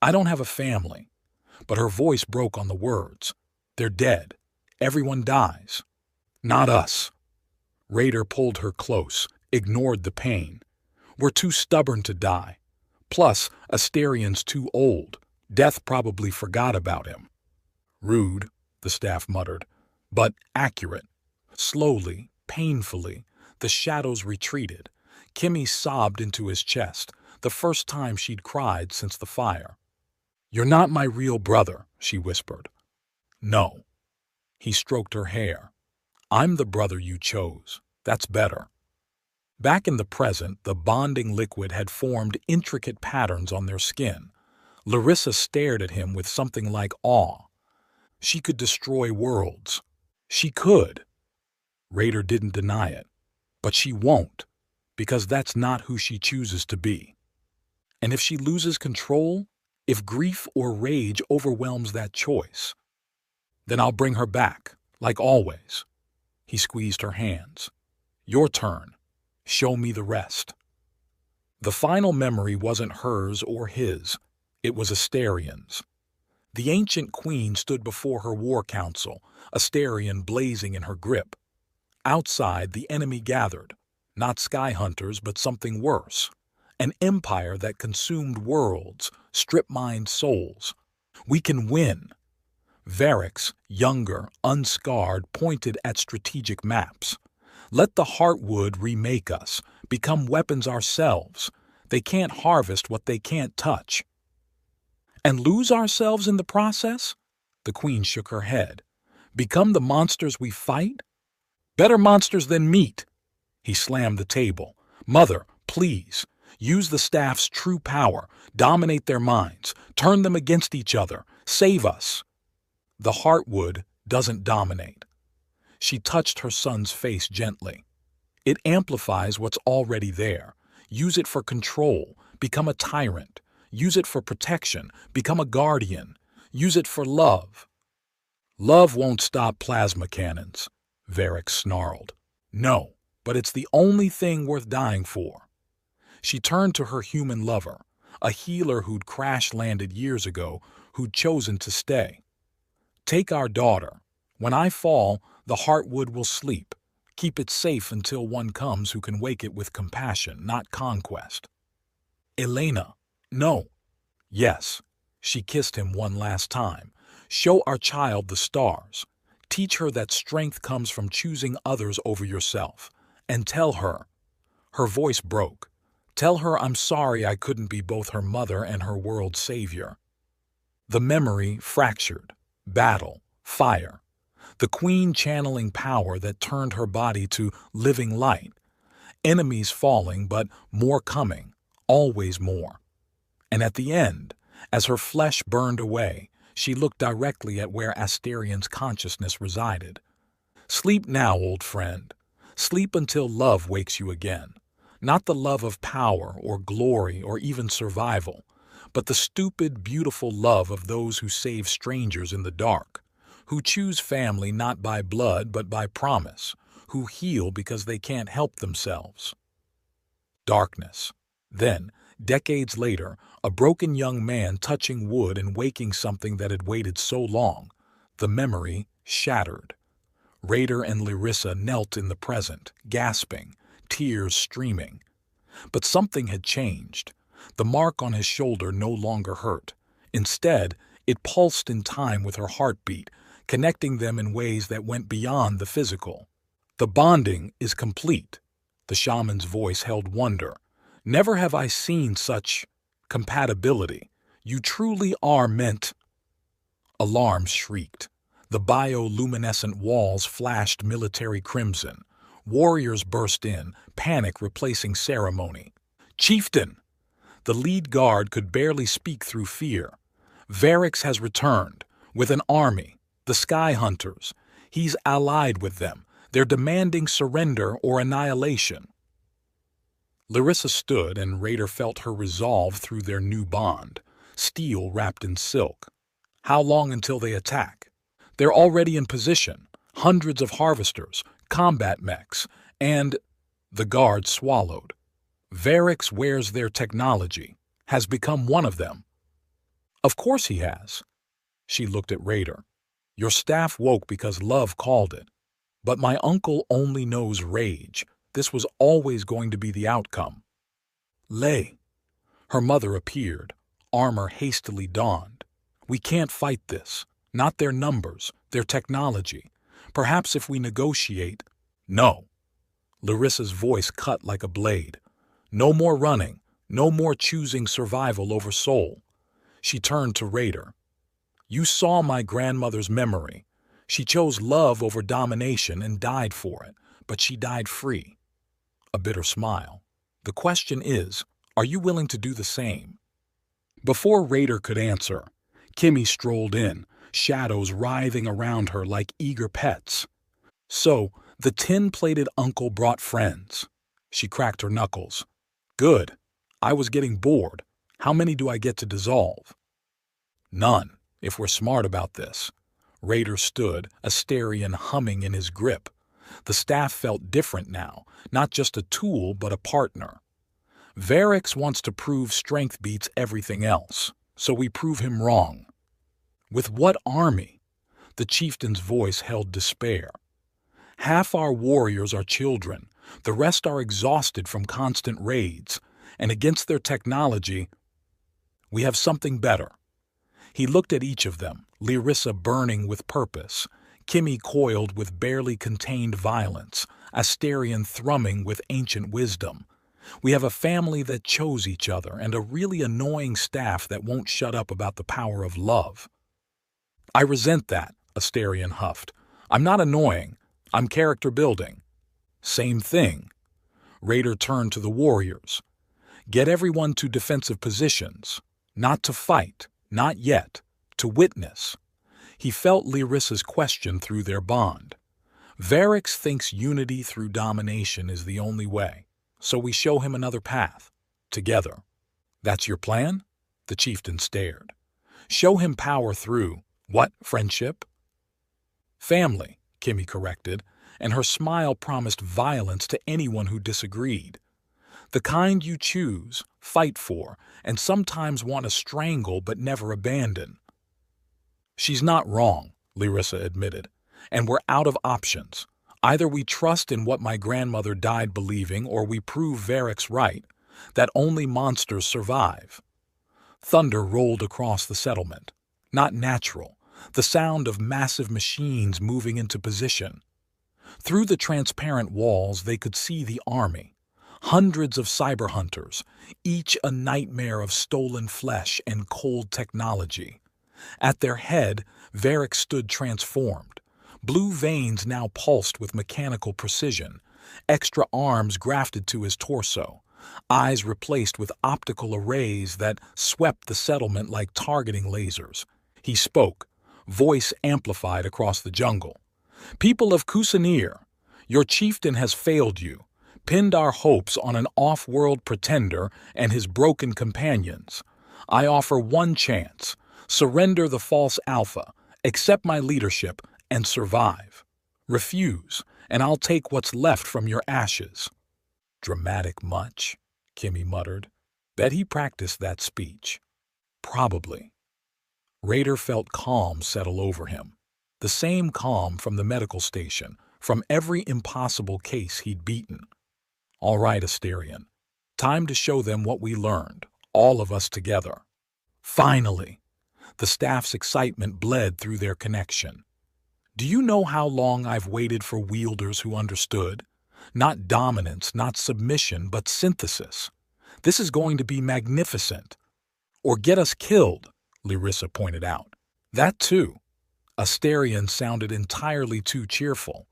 I don't have a family. But her voice broke on the words. They're dead. Everyone dies. Not us. Raider pulled her close, ignored the pain. We're too stubborn to die. Plus, Asterion's too old. Death probably forgot about him. Rude, the staff muttered, but accurate. Slowly, painfully, the shadows retreated. Kimmy sobbed into his chest, the first time she'd cried since the fire. You're not my real brother, she whispered. No. He stroked her hair. I'm the brother you chose. That's better. Back in the present, the bonding liquid had formed intricate patterns on their skin. Larissa stared at him with something like awe. She could destroy worlds. She could. Raider didn't deny it. But she won't, because that's not who she chooses to be. And if she loses control, if grief or rage overwhelms that choice, then I'll bring her back, like always. He squeezed her hands. Your turn. Show me the rest. The final memory wasn't hers or his. It was Asterion's. The ancient queen stood before her war council, Asterion blazing in her grip. Outside, the enemy gathered. Not sky hunters, but something worse. An empire that consumed worlds, strip-mined souls. We can win. Varix, younger, unscarred, pointed at strategic maps. Let the Heartwood remake us, become weapons ourselves. They can't harvest what they can't touch. And lose ourselves in the process? The queen shook her head. Become the monsters we fight? Better monsters than meat. He slammed the table. Mother, please, use the staff's true power, dominate their minds, turn them against each other, save us. The Heartwood doesn't dominate. She touched her son's face gently. It amplifies what's already there. Use it for control, become a tyrant. Use it for protection, become a guardian. Use it for love. Love won't stop plasma cannons, Varix snarled. No, but it's the only thing worth dying for. She turned to her human lover, a healer who'd crash-landed years ago, who'd chosen to stay. Take our daughter. When I fall, the Heartwood will sleep. Keep it safe until one comes who can wake it with compassion, not conquest. Elena, no. Yes. She kissed him one last time. Show our child the stars. Teach her that strength comes from choosing others over yourself. And tell her. Her voice broke. Tell her I'm sorry I couldn't be both her mother and her world's savior. The memory fractured. Battle. Fire. The queen channeling power that turned her body to living light. Enemies falling, but more coming. Always more. And at the end, as her flesh burned away, she looked directly at where Asterion's consciousness resided. Sleep now, old friend. Sleep until love wakes you again. Not the love of power or glory or even survival, but the stupid, beautiful love of those who save strangers in the dark, who choose family not by blood but by promise, who heal because they can't help themselves. Darkness. Then, decades later, a broken young man touching wood and waking something that had waited so long. The memory shattered. Raider and Larissa knelt in the present, gasping, tears streaming. But something had changed. The mark on his shoulder no longer hurt. Instead, it pulsed in time with her heartbeat, connecting them in ways that went beyond the physical. The bonding is complete. The shaman's voice held wonder. Never have I seen such compatibility. You truly are meant. Alarms shrieked. The bioluminescent walls flashed military crimson. Warriors burst in, panic replacing ceremony. Chieftain! The lead guard could barely speak through fear. Varix has returned, with an army, the Sky Hunters. He's allied with them. They're demanding surrender or annihilation. Larissa stood, and Raider felt her resolve through their new bond, steel wrapped in silk. How long until they attack? They're already in position. Hundreds of harvesters, combat mechs, and the guard swallowed. Varix wears their technology, has become one of them. Of course he has. She looked at Raider. Your staff woke because love called it. But my uncle only knows rage. This was always going to be the outcome. Lay. Her mother appeared, armor hastily donned. We can't fight this. Not their numbers, their technology. Perhaps if we negotiate. No. Larissa's voice cut like a blade. No more running. No more choosing survival over soul. She turned to Raider. You saw my grandmother's memory. She chose love over domination and died for it, but she died free. A bitter smile. The question is, are you willing to do the same? Before Raider could answer, Kimmy strolled in, shadows writhing around her like eager pets. So, the tin-plated uncle brought friends. She cracked her knuckles. Good. I was getting bored. How many do I get to dissolve? None, if we're smart about this. Raider stood, Asterion humming in his grip. The staff felt different now, not just a tool but a partner. Varix wants to prove strength beats everything else, so we prove him wrong. With what army? The chieftain's voice held despair. Half our warriors are children, the rest are exhausted from constant raids, and against their technology, we have something better. He looked at each of them, Larissa burning with purpose, Kimmy coiled with barely contained violence, Asterion thrumming with ancient wisdom. We have a family that chose each other and a really annoying staff that won't shut up about the power of love. I resent that, Asterion huffed. I'm not annoying. I'm character building. Same thing. Raider turned to the warriors. Get everyone to defensive positions. Not to fight. Not yet. To witness. He felt Larissa's question through their bond. Varix thinks unity through domination is the only way, so we show him another path. Together. That's your plan? The chieftain stared. Show him power through, what, friendship? Family, Kimmy corrected, and her smile promised violence to anyone who disagreed. The kind you choose, fight for, and sometimes want to strangle but never abandon. She's not wrong, Larissa admitted, and we're out of options. Either we trust in what my grandmother died believing or we prove Varix right, that only monsters survive. Thunder rolled across the settlement. Not natural, the sound of massive machines moving into position. Through the transparent walls they could see the army. Hundreds of cyber hunters, each a nightmare of stolen flesh and cold technology. At their head, Varix stood transformed. Blue veins now pulsed with mechanical precision, extra arms grafted to his torso, eyes replaced with optical arrays that swept the settlement like targeting lasers. He spoke, voice amplified across the jungle. People of Kusanir, your chieftain has failed you, pinned our hopes on an off-world pretender and his broken companions. I offer one chance. Surrender the false alpha, accept my leadership, and survive. Refuse, and I'll take what's left from your ashes. Dramatic much, Kimmy muttered. Bet he practiced that speech. Probably. Raider felt calm settle over him. The same calm from the medical station, from every impossible case he'd beaten. All right, Asterion. Time to show them what we learned, all of us together. Finally! The staff's excitement bled through their connection. Do you know how long I've waited for wielders who understood? Not dominance, not submission, but synthesis. This is going to be magnificent. Or get us killed, Larissa pointed out. That too. Asterion sounded entirely too cheerful.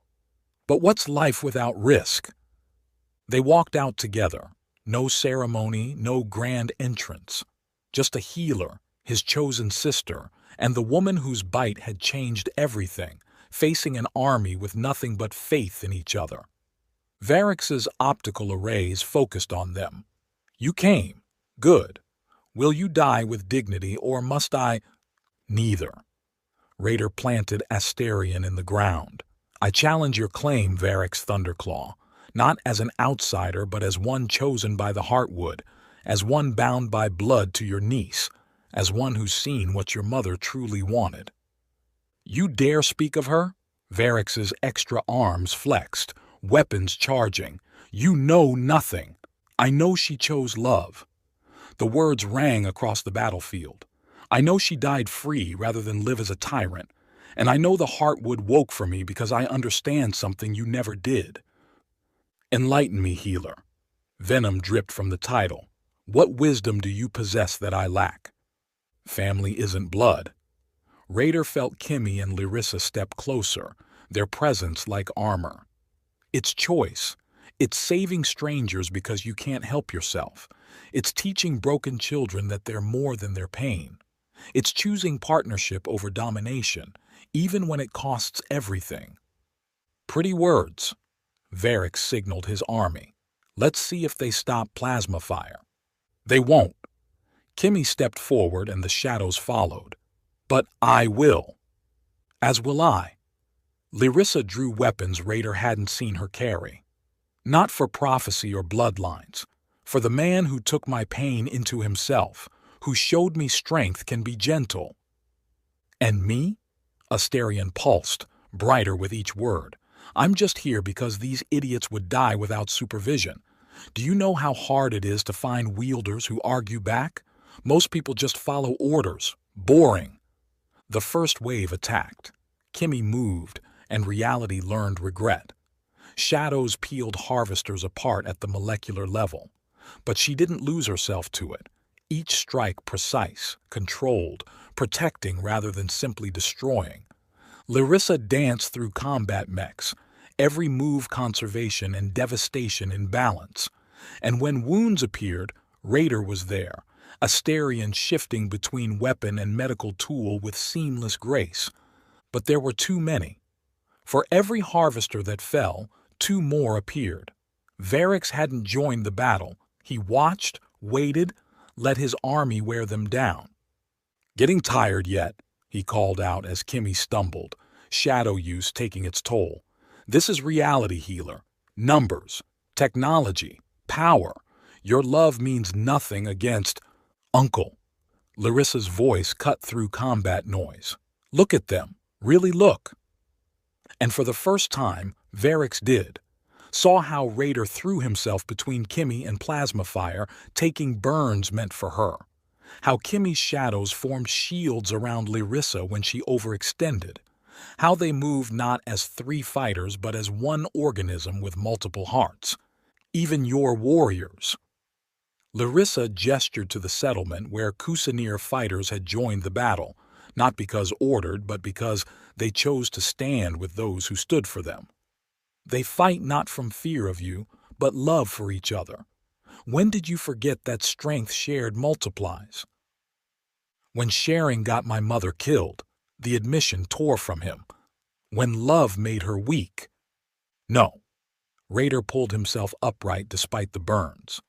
But what's life without risk? They walked out together. No ceremony, no grand entrance. Just a healer, his chosen sister, and the woman whose bite had changed everything, facing an army with nothing but faith in each other. Varix's optical arrays focused on them. You came. Good. Will you die with dignity, or must I? Neither. Raider planted Asterion in the ground. I challenge your claim, Varix Thunderclaw, not as an outsider but as one chosen by the Heartwood, as one bound by blood to your niece, as one who's seen what your mother truly wanted. You dare speak of her? Varix's extra arms flexed, weapons charging. You know nothing. I know she chose love. The words rang across the battlefield. I know she died free rather than live as a tyrant, and I know the Heartwood woke for me because I understand something you never did. Enlighten me, healer. Venom dripped from the title. What wisdom do you possess that I lack? Family isn't blood. Raider felt Kimmy and Larissa step closer, their presence like armor. It's choice. It's saving strangers because you can't help yourself. It's teaching broken children that they're more than their pain. It's choosing partnership over domination, even when it costs everything. Pretty words. Varix signaled his army. Let's see if they stop plasma fire. They won't. Kimmy stepped forward and the shadows followed. But I will. As will I. Larissa drew weapons Raider hadn't seen her carry. Not for prophecy or bloodlines. For the man who took my pain into himself, who showed me strength can be gentle. And me? Asterion pulsed, brighter with each word. I'm just here because these idiots would die without supervision. Do you know how hard it is to find wielders who argue back? Most people just follow orders. Boring. The first wave attacked. Kimmy moved, and reality learned regret. Shadows peeled harvesters apart at the molecular level. But she didn't lose herself to it. Each strike precise, controlled, protecting rather than simply destroying. Larissa danced through combat mechs, every move conservation and devastation in balance. And when wounds appeared, Raider was there, Asterion shifting between weapon and medical tool with seamless grace. But there were too many. For every harvester that fell, two more appeared. Varix hadn't joined the battle. He watched, waited, let his army wear them down. Getting tired yet? He called out as Kimmy stumbled, shadow use taking its toll. This is reality, healer. Numbers, technology, power. Your love means nothing against Uncle. Larissa's voice cut through combat noise. Look at them. Really look. And for the first time, Varix did. Saw how Raider threw himself between Kimmy and plasma fire, taking burns meant for her. How Kimmy's shadows formed shields around Larissa when she overextended. How they moved not as three fighters but as one organism with multiple hearts. Even your warriors. Larissa gestured to the settlement where Kusanir fighters had joined the battle, not because ordered but because they chose to stand with those who stood for them. They fight not from fear of you, but love for each other. When did you forget that strength shared multiplies? When sharing got my mother killed, the admission tore from him. When love made her weak. No. Raider pulled himself upright despite the burns.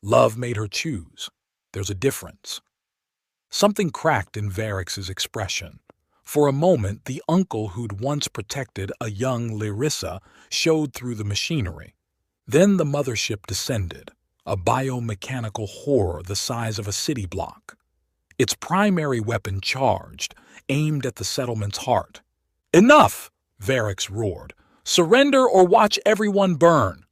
Love made her choose. There's a difference. Something cracked in Varix's expression. For a moment, the uncle who'd once protected a young Larissa showed through the machinery. Then the mothership descended, a biomechanical horror the size of a city block. Its primary weapon charged, aimed at the settlement's heart. Enough! Varix roared. Surrender or watch everyone burn!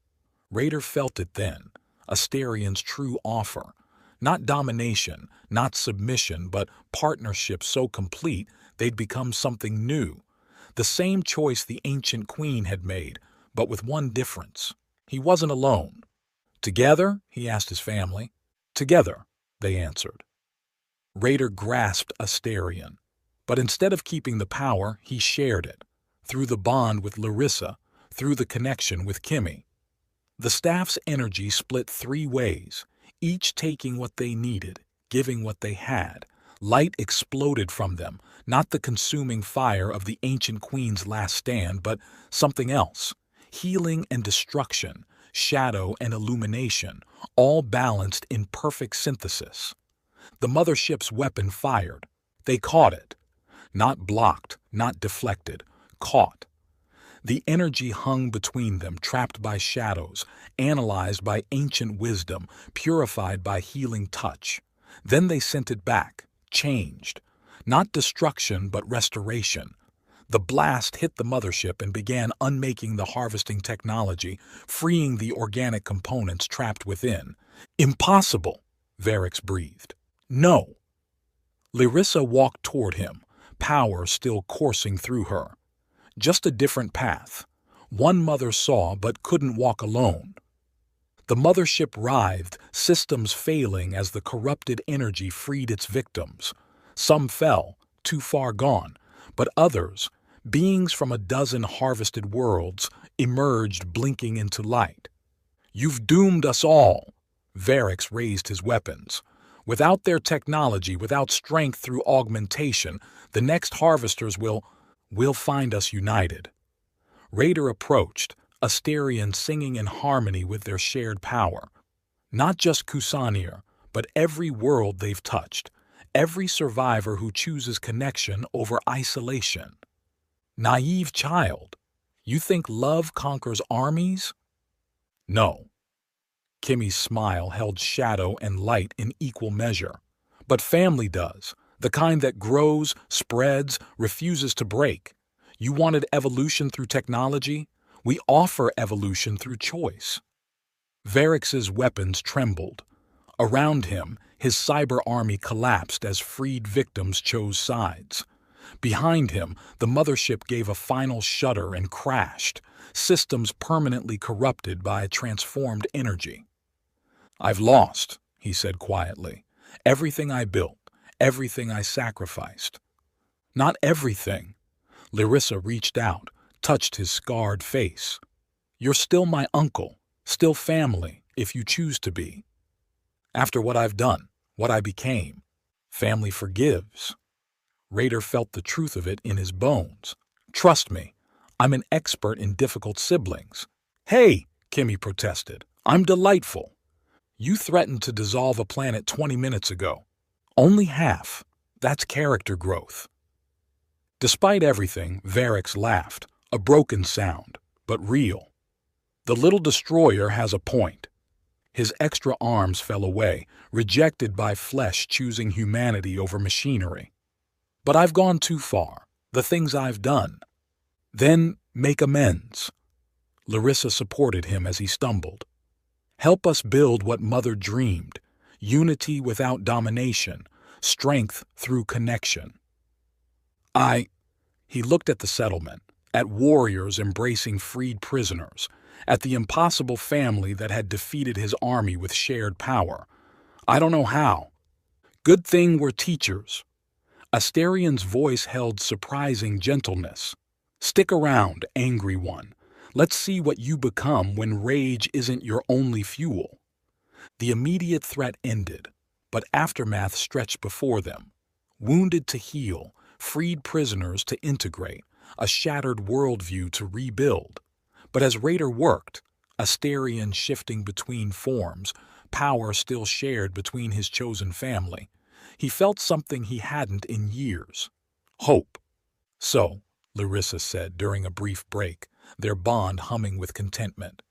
Raider felt it then, Asterion's true offer. Not domination, not submission, but partnership so complete they'd become something new. The same choice the ancient queen had made, but with one difference. He wasn't alone. Together? He asked his family. Together, they answered. Raider grasped Asterion, but instead of keeping the power, he shared it, through the bond with Larissa, through the connection with Kimmy. The staff's energy split three ways, each taking what they needed, giving what they had, Light exploded from them, not the consuming fire of the ancient queen's last stand, but something else. Healing and destruction, shadow and illumination, all balanced in perfect synthesis. The mothership's weapon fired. They caught it. Not blocked, not deflected. Caught. The energy hung between them, trapped by shadows, analyzed by ancient wisdom, purified by healing touch. Then they sent it back, changed. Not destruction, but restoration. The blast hit the mothership and began unmaking the harvesting technology, freeing the organic components trapped within. Impossible, Varix breathed. No. Larissa walked toward him, power still coursing through her. Just a different path. One mother saw but couldn't walk alone. The mothership writhed, systems failing as the corrupted energy freed its victims. Some fell, too far gone, but others, beings from a dozen harvested worlds, emerged blinking into light. You've doomed us all. Varix raised his weapons. Without their technology, without strength through augmentation, the next harvesters will find us united. Raider approached, Asterion singing in harmony with their shared power. Not just Kusanir, but every world they've touched, every survivor who chooses connection over isolation. Naive child, you think love conquers armies? No. Kimmy's smile held shadow and light in equal measure. But family does, the kind that grows, spreads, refuses to break. You wanted evolution through technology? We offer evolution through choice. Varix's weapons trembled. Around him, his cyber army collapsed as freed victims chose sides. Behind him, the mothership gave a final shudder and crashed, systems permanently corrupted by a transformed energy. I've lost, he said quietly. Everything I built, everything I sacrificed. Not everything. Larissa reached out, touched his scarred face. You're still my uncle, still family, if you choose to be. After what I've done, what I became, family forgives. Raider felt the truth of it in his bones. Trust me, I'm an expert in difficult siblings. Hey, Kimmy protested, I'm delightful. You threatened to dissolve a planet 20 minutes ago. Only half. That's character growth. Despite everything, Varix laughed, a broken sound, but real. The little destroyer has a point. His extra arms fell away, rejected by flesh choosing humanity over machinery. But I've gone too far, the things I've done. Then make amends. Larissa supported him as he stumbled. Help us build what Mother dreamed, unity without domination, strength through connection. He looked at the settlement, at warriors embracing freed prisoners, at the impossible family that had defeated his army with shared power. I don't know how. Good thing we're teachers. Asterion's voice held surprising gentleness. Stick around, angry one. Let's see what you become when rage isn't your only fuel. The immediate threat ended, but aftermath stretched before them. Wounded to heal, freed prisoners to integrate, a shattered worldview to rebuild. But as Raider worked, Asterion shifting between forms, power still shared between his chosen family, he felt something he hadn't in years. Hope. So, Larissa said during a brief break, their bond humming with contentment.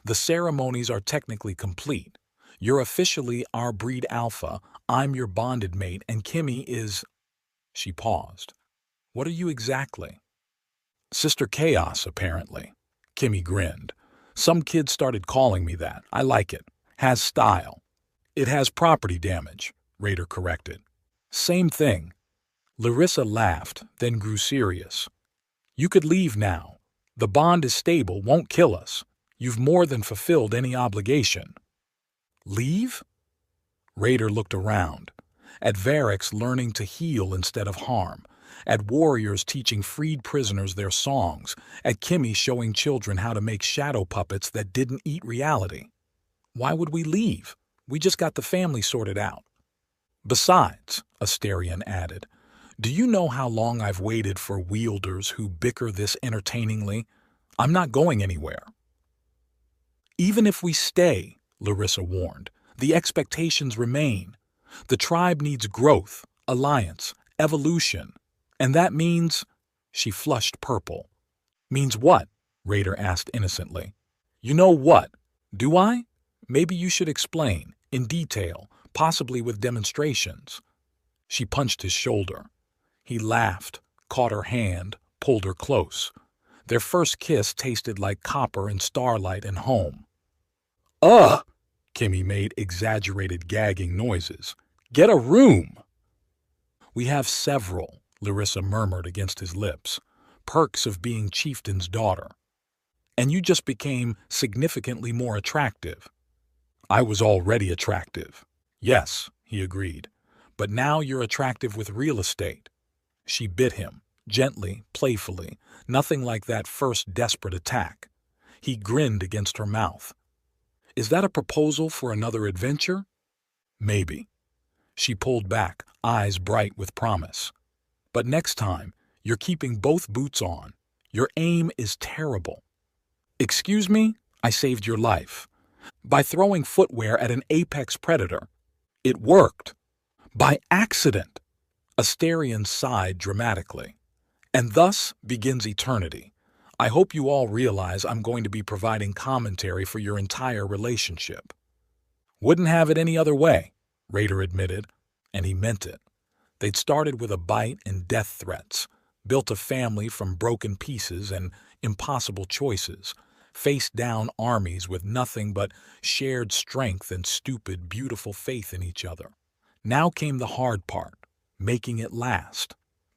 The ceremonies are technically complete. You're officially our breed alpha, I'm your bonded mate, and Kimmy is... She paused. What are you exactly? Sister Chaos, apparently. Kimmy grinned. Some kids started calling me that. I like it. Has style. It has property damage, Raider corrected. Same thing. Larissa laughed, then grew serious. You could leave now. The bond is stable, won't kill us. You've more than fulfilled any obligation. Leave? Raider looked around. At Varix learning to heal instead of harm. At warriors teaching freed prisoners their songs. At Kimmy showing children how to make shadow puppets that didn't eat reality. Why would we leave? We just got the family sorted out. Besides, Asterion added, do you know how long I've waited for wielders who bicker this entertainingly? I'm not going anywhere. Even if we stay, Larissa warned, the expectations remain. The tribe needs growth, alliance, evolution. And that means... She flushed purple. Means what? Raider asked innocently. You know what? Do I? Maybe you should explain, in detail, possibly with demonstrations. She punched his shoulder. He laughed, caught her hand, pulled her close. Their first kiss tasted like copper and starlight and home. Ugh! Kimmy made exaggerated gagging noises. Get a room! We have several, Larissa murmured against his lips. Perks of being chieftain's daughter. And you just became significantly more attractive. I was already attractive. Yes, he agreed. But now you're attractive with real estate. She bit him, gently, playfully, nothing like that first desperate attack. He grinned against her mouth. Is that a proposal for another adventure? Maybe. She pulled back, eyes bright with promise. But next time, you're keeping both boots on. Your aim is terrible. Excuse me? I saved your life. By throwing footwear at an apex predator. It worked. By accident. Asterion sighed dramatically. And thus begins eternity. I hope you all realize I'm going to be providing commentary for your entire relationship. Wouldn't have it any other way, Raider admitted, and he meant it. They'd started with a bite and death threats, built a family from broken pieces and impossible choices, faced down armies with nothing but shared strength and stupid, beautiful faith in each other. Now came the hard part, making it last,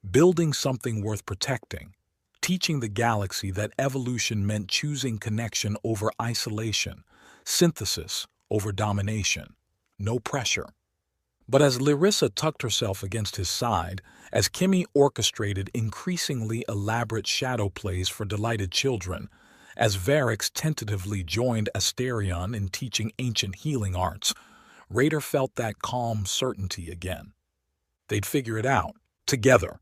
building something worth protecting, teaching the galaxy that evolution meant choosing connection over isolation, synthesis over domination, no pressure. But as Larissa tucked herself against his side, as Kimmy orchestrated increasingly elaborate shadow plays for delighted children, as Varix tentatively joined Asterion in teaching ancient healing arts, Raider felt that calm certainty again. They'd figure it out, together.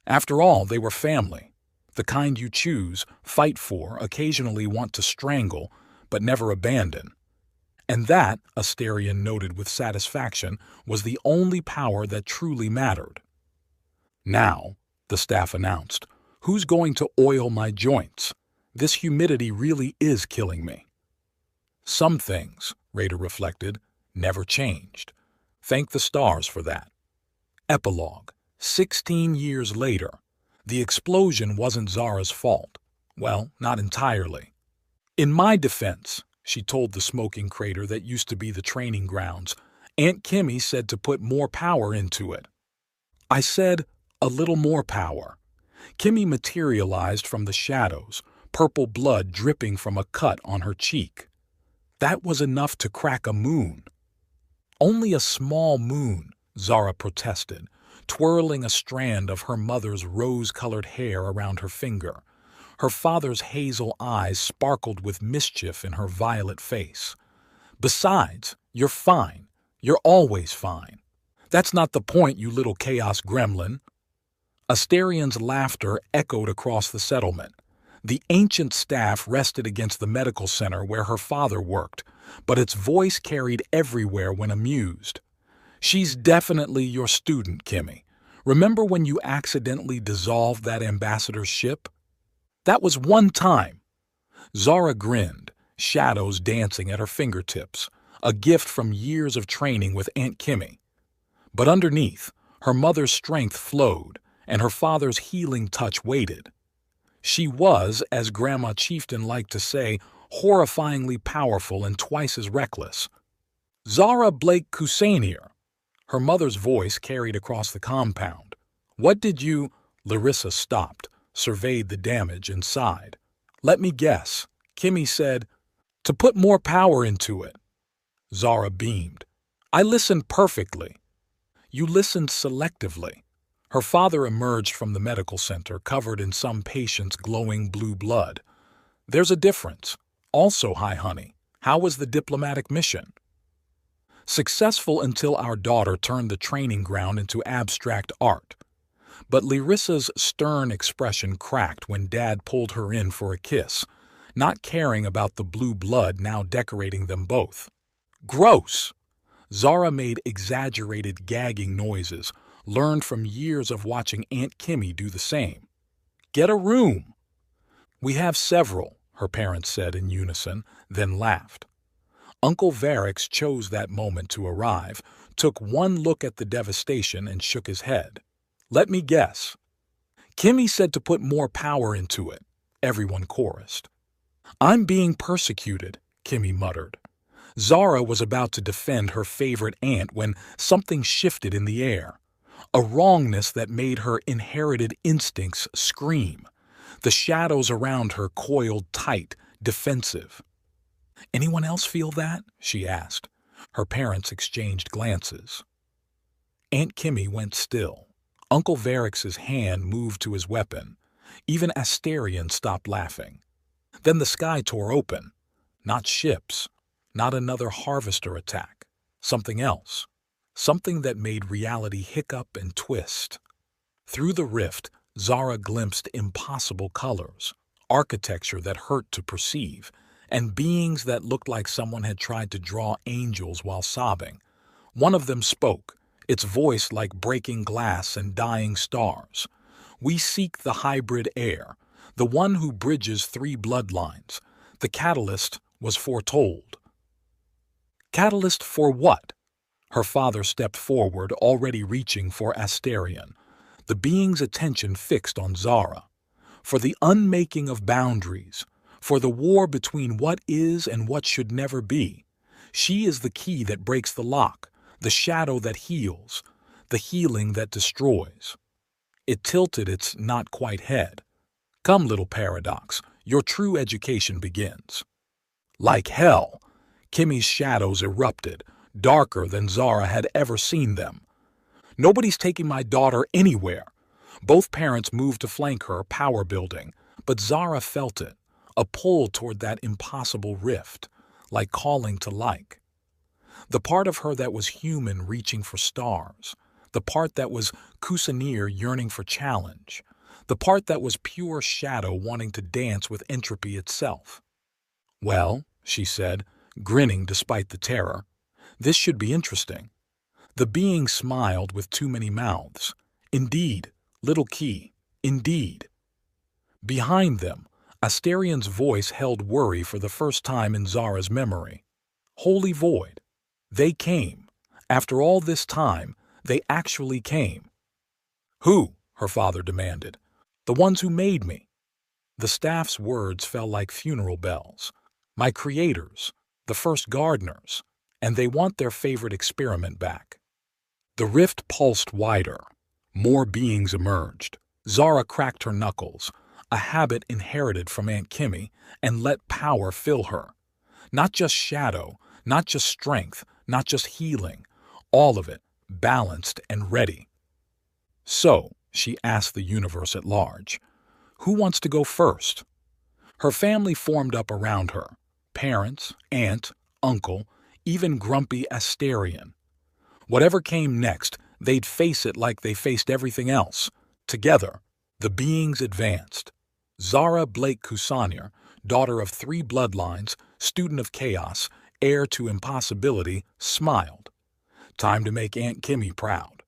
After all, they were family. The kind you choose, fight for, occasionally want to strangle, but never abandon. And that, Asterion noted with satisfaction, was the only power that truly mattered. Now, the staff announced, who's going to oil my joints? This humidity really is killing me. Some things, Raider reflected, never changed. Thank the stars for that. Epilogue. 16 years later. The explosion wasn't Zara's fault. Well, not entirely. In my defense, she told the smoking crater that used to be the training grounds, Aunt Kimmy said to put more power into it. I said, a little more power. Kimmy materialized from the shadows, purple blood dripping from a cut on her cheek. That was enough to crack a moon. Only a small moon, Zara protested, twirling a strand of her mother's rose-colored hair around her finger. Her father's hazel eyes sparkled with mischief in her violet face. Besides, you're fine. You're always fine. That's not the point, you little chaos gremlin. Asterion's laughter echoed across the settlement. The ancient staff rested against the medical center where her father worked, but its voice carried everywhere when amused. She's definitely your student, Kimmy. Remember when you accidentally dissolved that ambassador's ship? That was one time. Zara grinned, shadows dancing at her fingertips, a gift from years of training with Aunt Kimmy. But underneath, her mother's strength flowed, and her father's healing touch waited. She was, as Grandma Chieftain liked to say, horrifyingly powerful and twice as reckless. Zara Blake Kusanier. Her mother's voice carried across the compound. What did you... Larissa stopped, surveyed the damage and sighed. Let me guess. Kimmy said, to put more power into it. Zara beamed. I listened perfectly. You listened selectively. Her father emerged from the medical center, covered in some patient's glowing blue blood. There's a difference. Also, hi, honey. How was the diplomatic mission? Successful until our daughter turned the training ground into abstract art. But Larissa's stern expression cracked when Dad pulled her in for a kiss, not caring about the blue blood now decorating them both. Gross! Zara made exaggerated gagging noises, learned from years of watching Aunt Kimmy do the same. Get a room! We have several, her parents said in unison, then laughed. Uncle Varix chose that moment to arrive, took one look at the devastation and shook his head. Let me guess. Kimmy said to put more power into it, everyone chorused. I'm being persecuted, Kimmy muttered. Zara was about to defend her favorite aunt when something shifted in the air. A wrongness that made her inherited instincts scream. The shadows around her coiled tight, defensive. Anyone else feel that? She asked. Her parents exchanged glances. Aunt Kimmy went still. Uncle Varix's hand moved to his weapon. Even Asterion stopped laughing. Then the sky tore open. Not ships. Not another harvester attack. Something else. Something that made reality hiccup and twist. Through the rift, Zara glimpsed impossible colors, architecture that hurt to perceive, and beings that looked like someone had tried to draw angels while sobbing. One of them spoke, its voice like breaking glass and dying stars. We seek the hybrid heir, the one who bridges 3 bloodlines. The catalyst was foretold. Catalyst for what? Her father stepped forward, already reaching for Asterion, the being's attention fixed on Zara. For the unmaking of boundaries, for the war between what is and what should never be. She is the key that breaks the lock, the shadow that heals, the healing that destroys. It tilted its not-quite head. Come, little paradox, your true education begins. Like hell, Kimmy's shadows erupted, darker than Zara had ever seen them. Nobody's taking my daughter anywhere. Both parents moved to flank her, power building, but Zara felt it, a pull toward that impossible rift, like calling to like. The part of her that was human reaching for stars, the part that was Kusanir yearning for challenge, the part that was pure shadow wanting to dance with entropy itself. Well, she said, grinning despite the terror, this should be interesting. The being smiled with too many mouths. Indeed, little key, indeed. Behind them, Asterion's voice held worry for the first time in Zara's memory. Holy void. They came. After all this time, they actually came. Who? Her father demanded. The ones who made me. The staff's words fell like funeral bells. My creators, the first gardeners, and they want their favorite experiment back. The rift pulsed wider. More beings emerged. Zara cracked her knuckles, a habit inherited from Aunt Kimmy, and let power fill her. Not just shadow, not just strength, not just healing, all of it, balanced and ready. So, she asked the universe at large, who wants to go first? Her family formed up around her, parents, aunt, uncle, even grumpy Asterion. Whatever came next, they'd face it like they faced everything else. Together, the beings advanced. Zara Blake Kusanir, daughter of 3 bloodlines, student of chaos, heir to impossibility, smiled. Time to make Aunt Kimmy proud.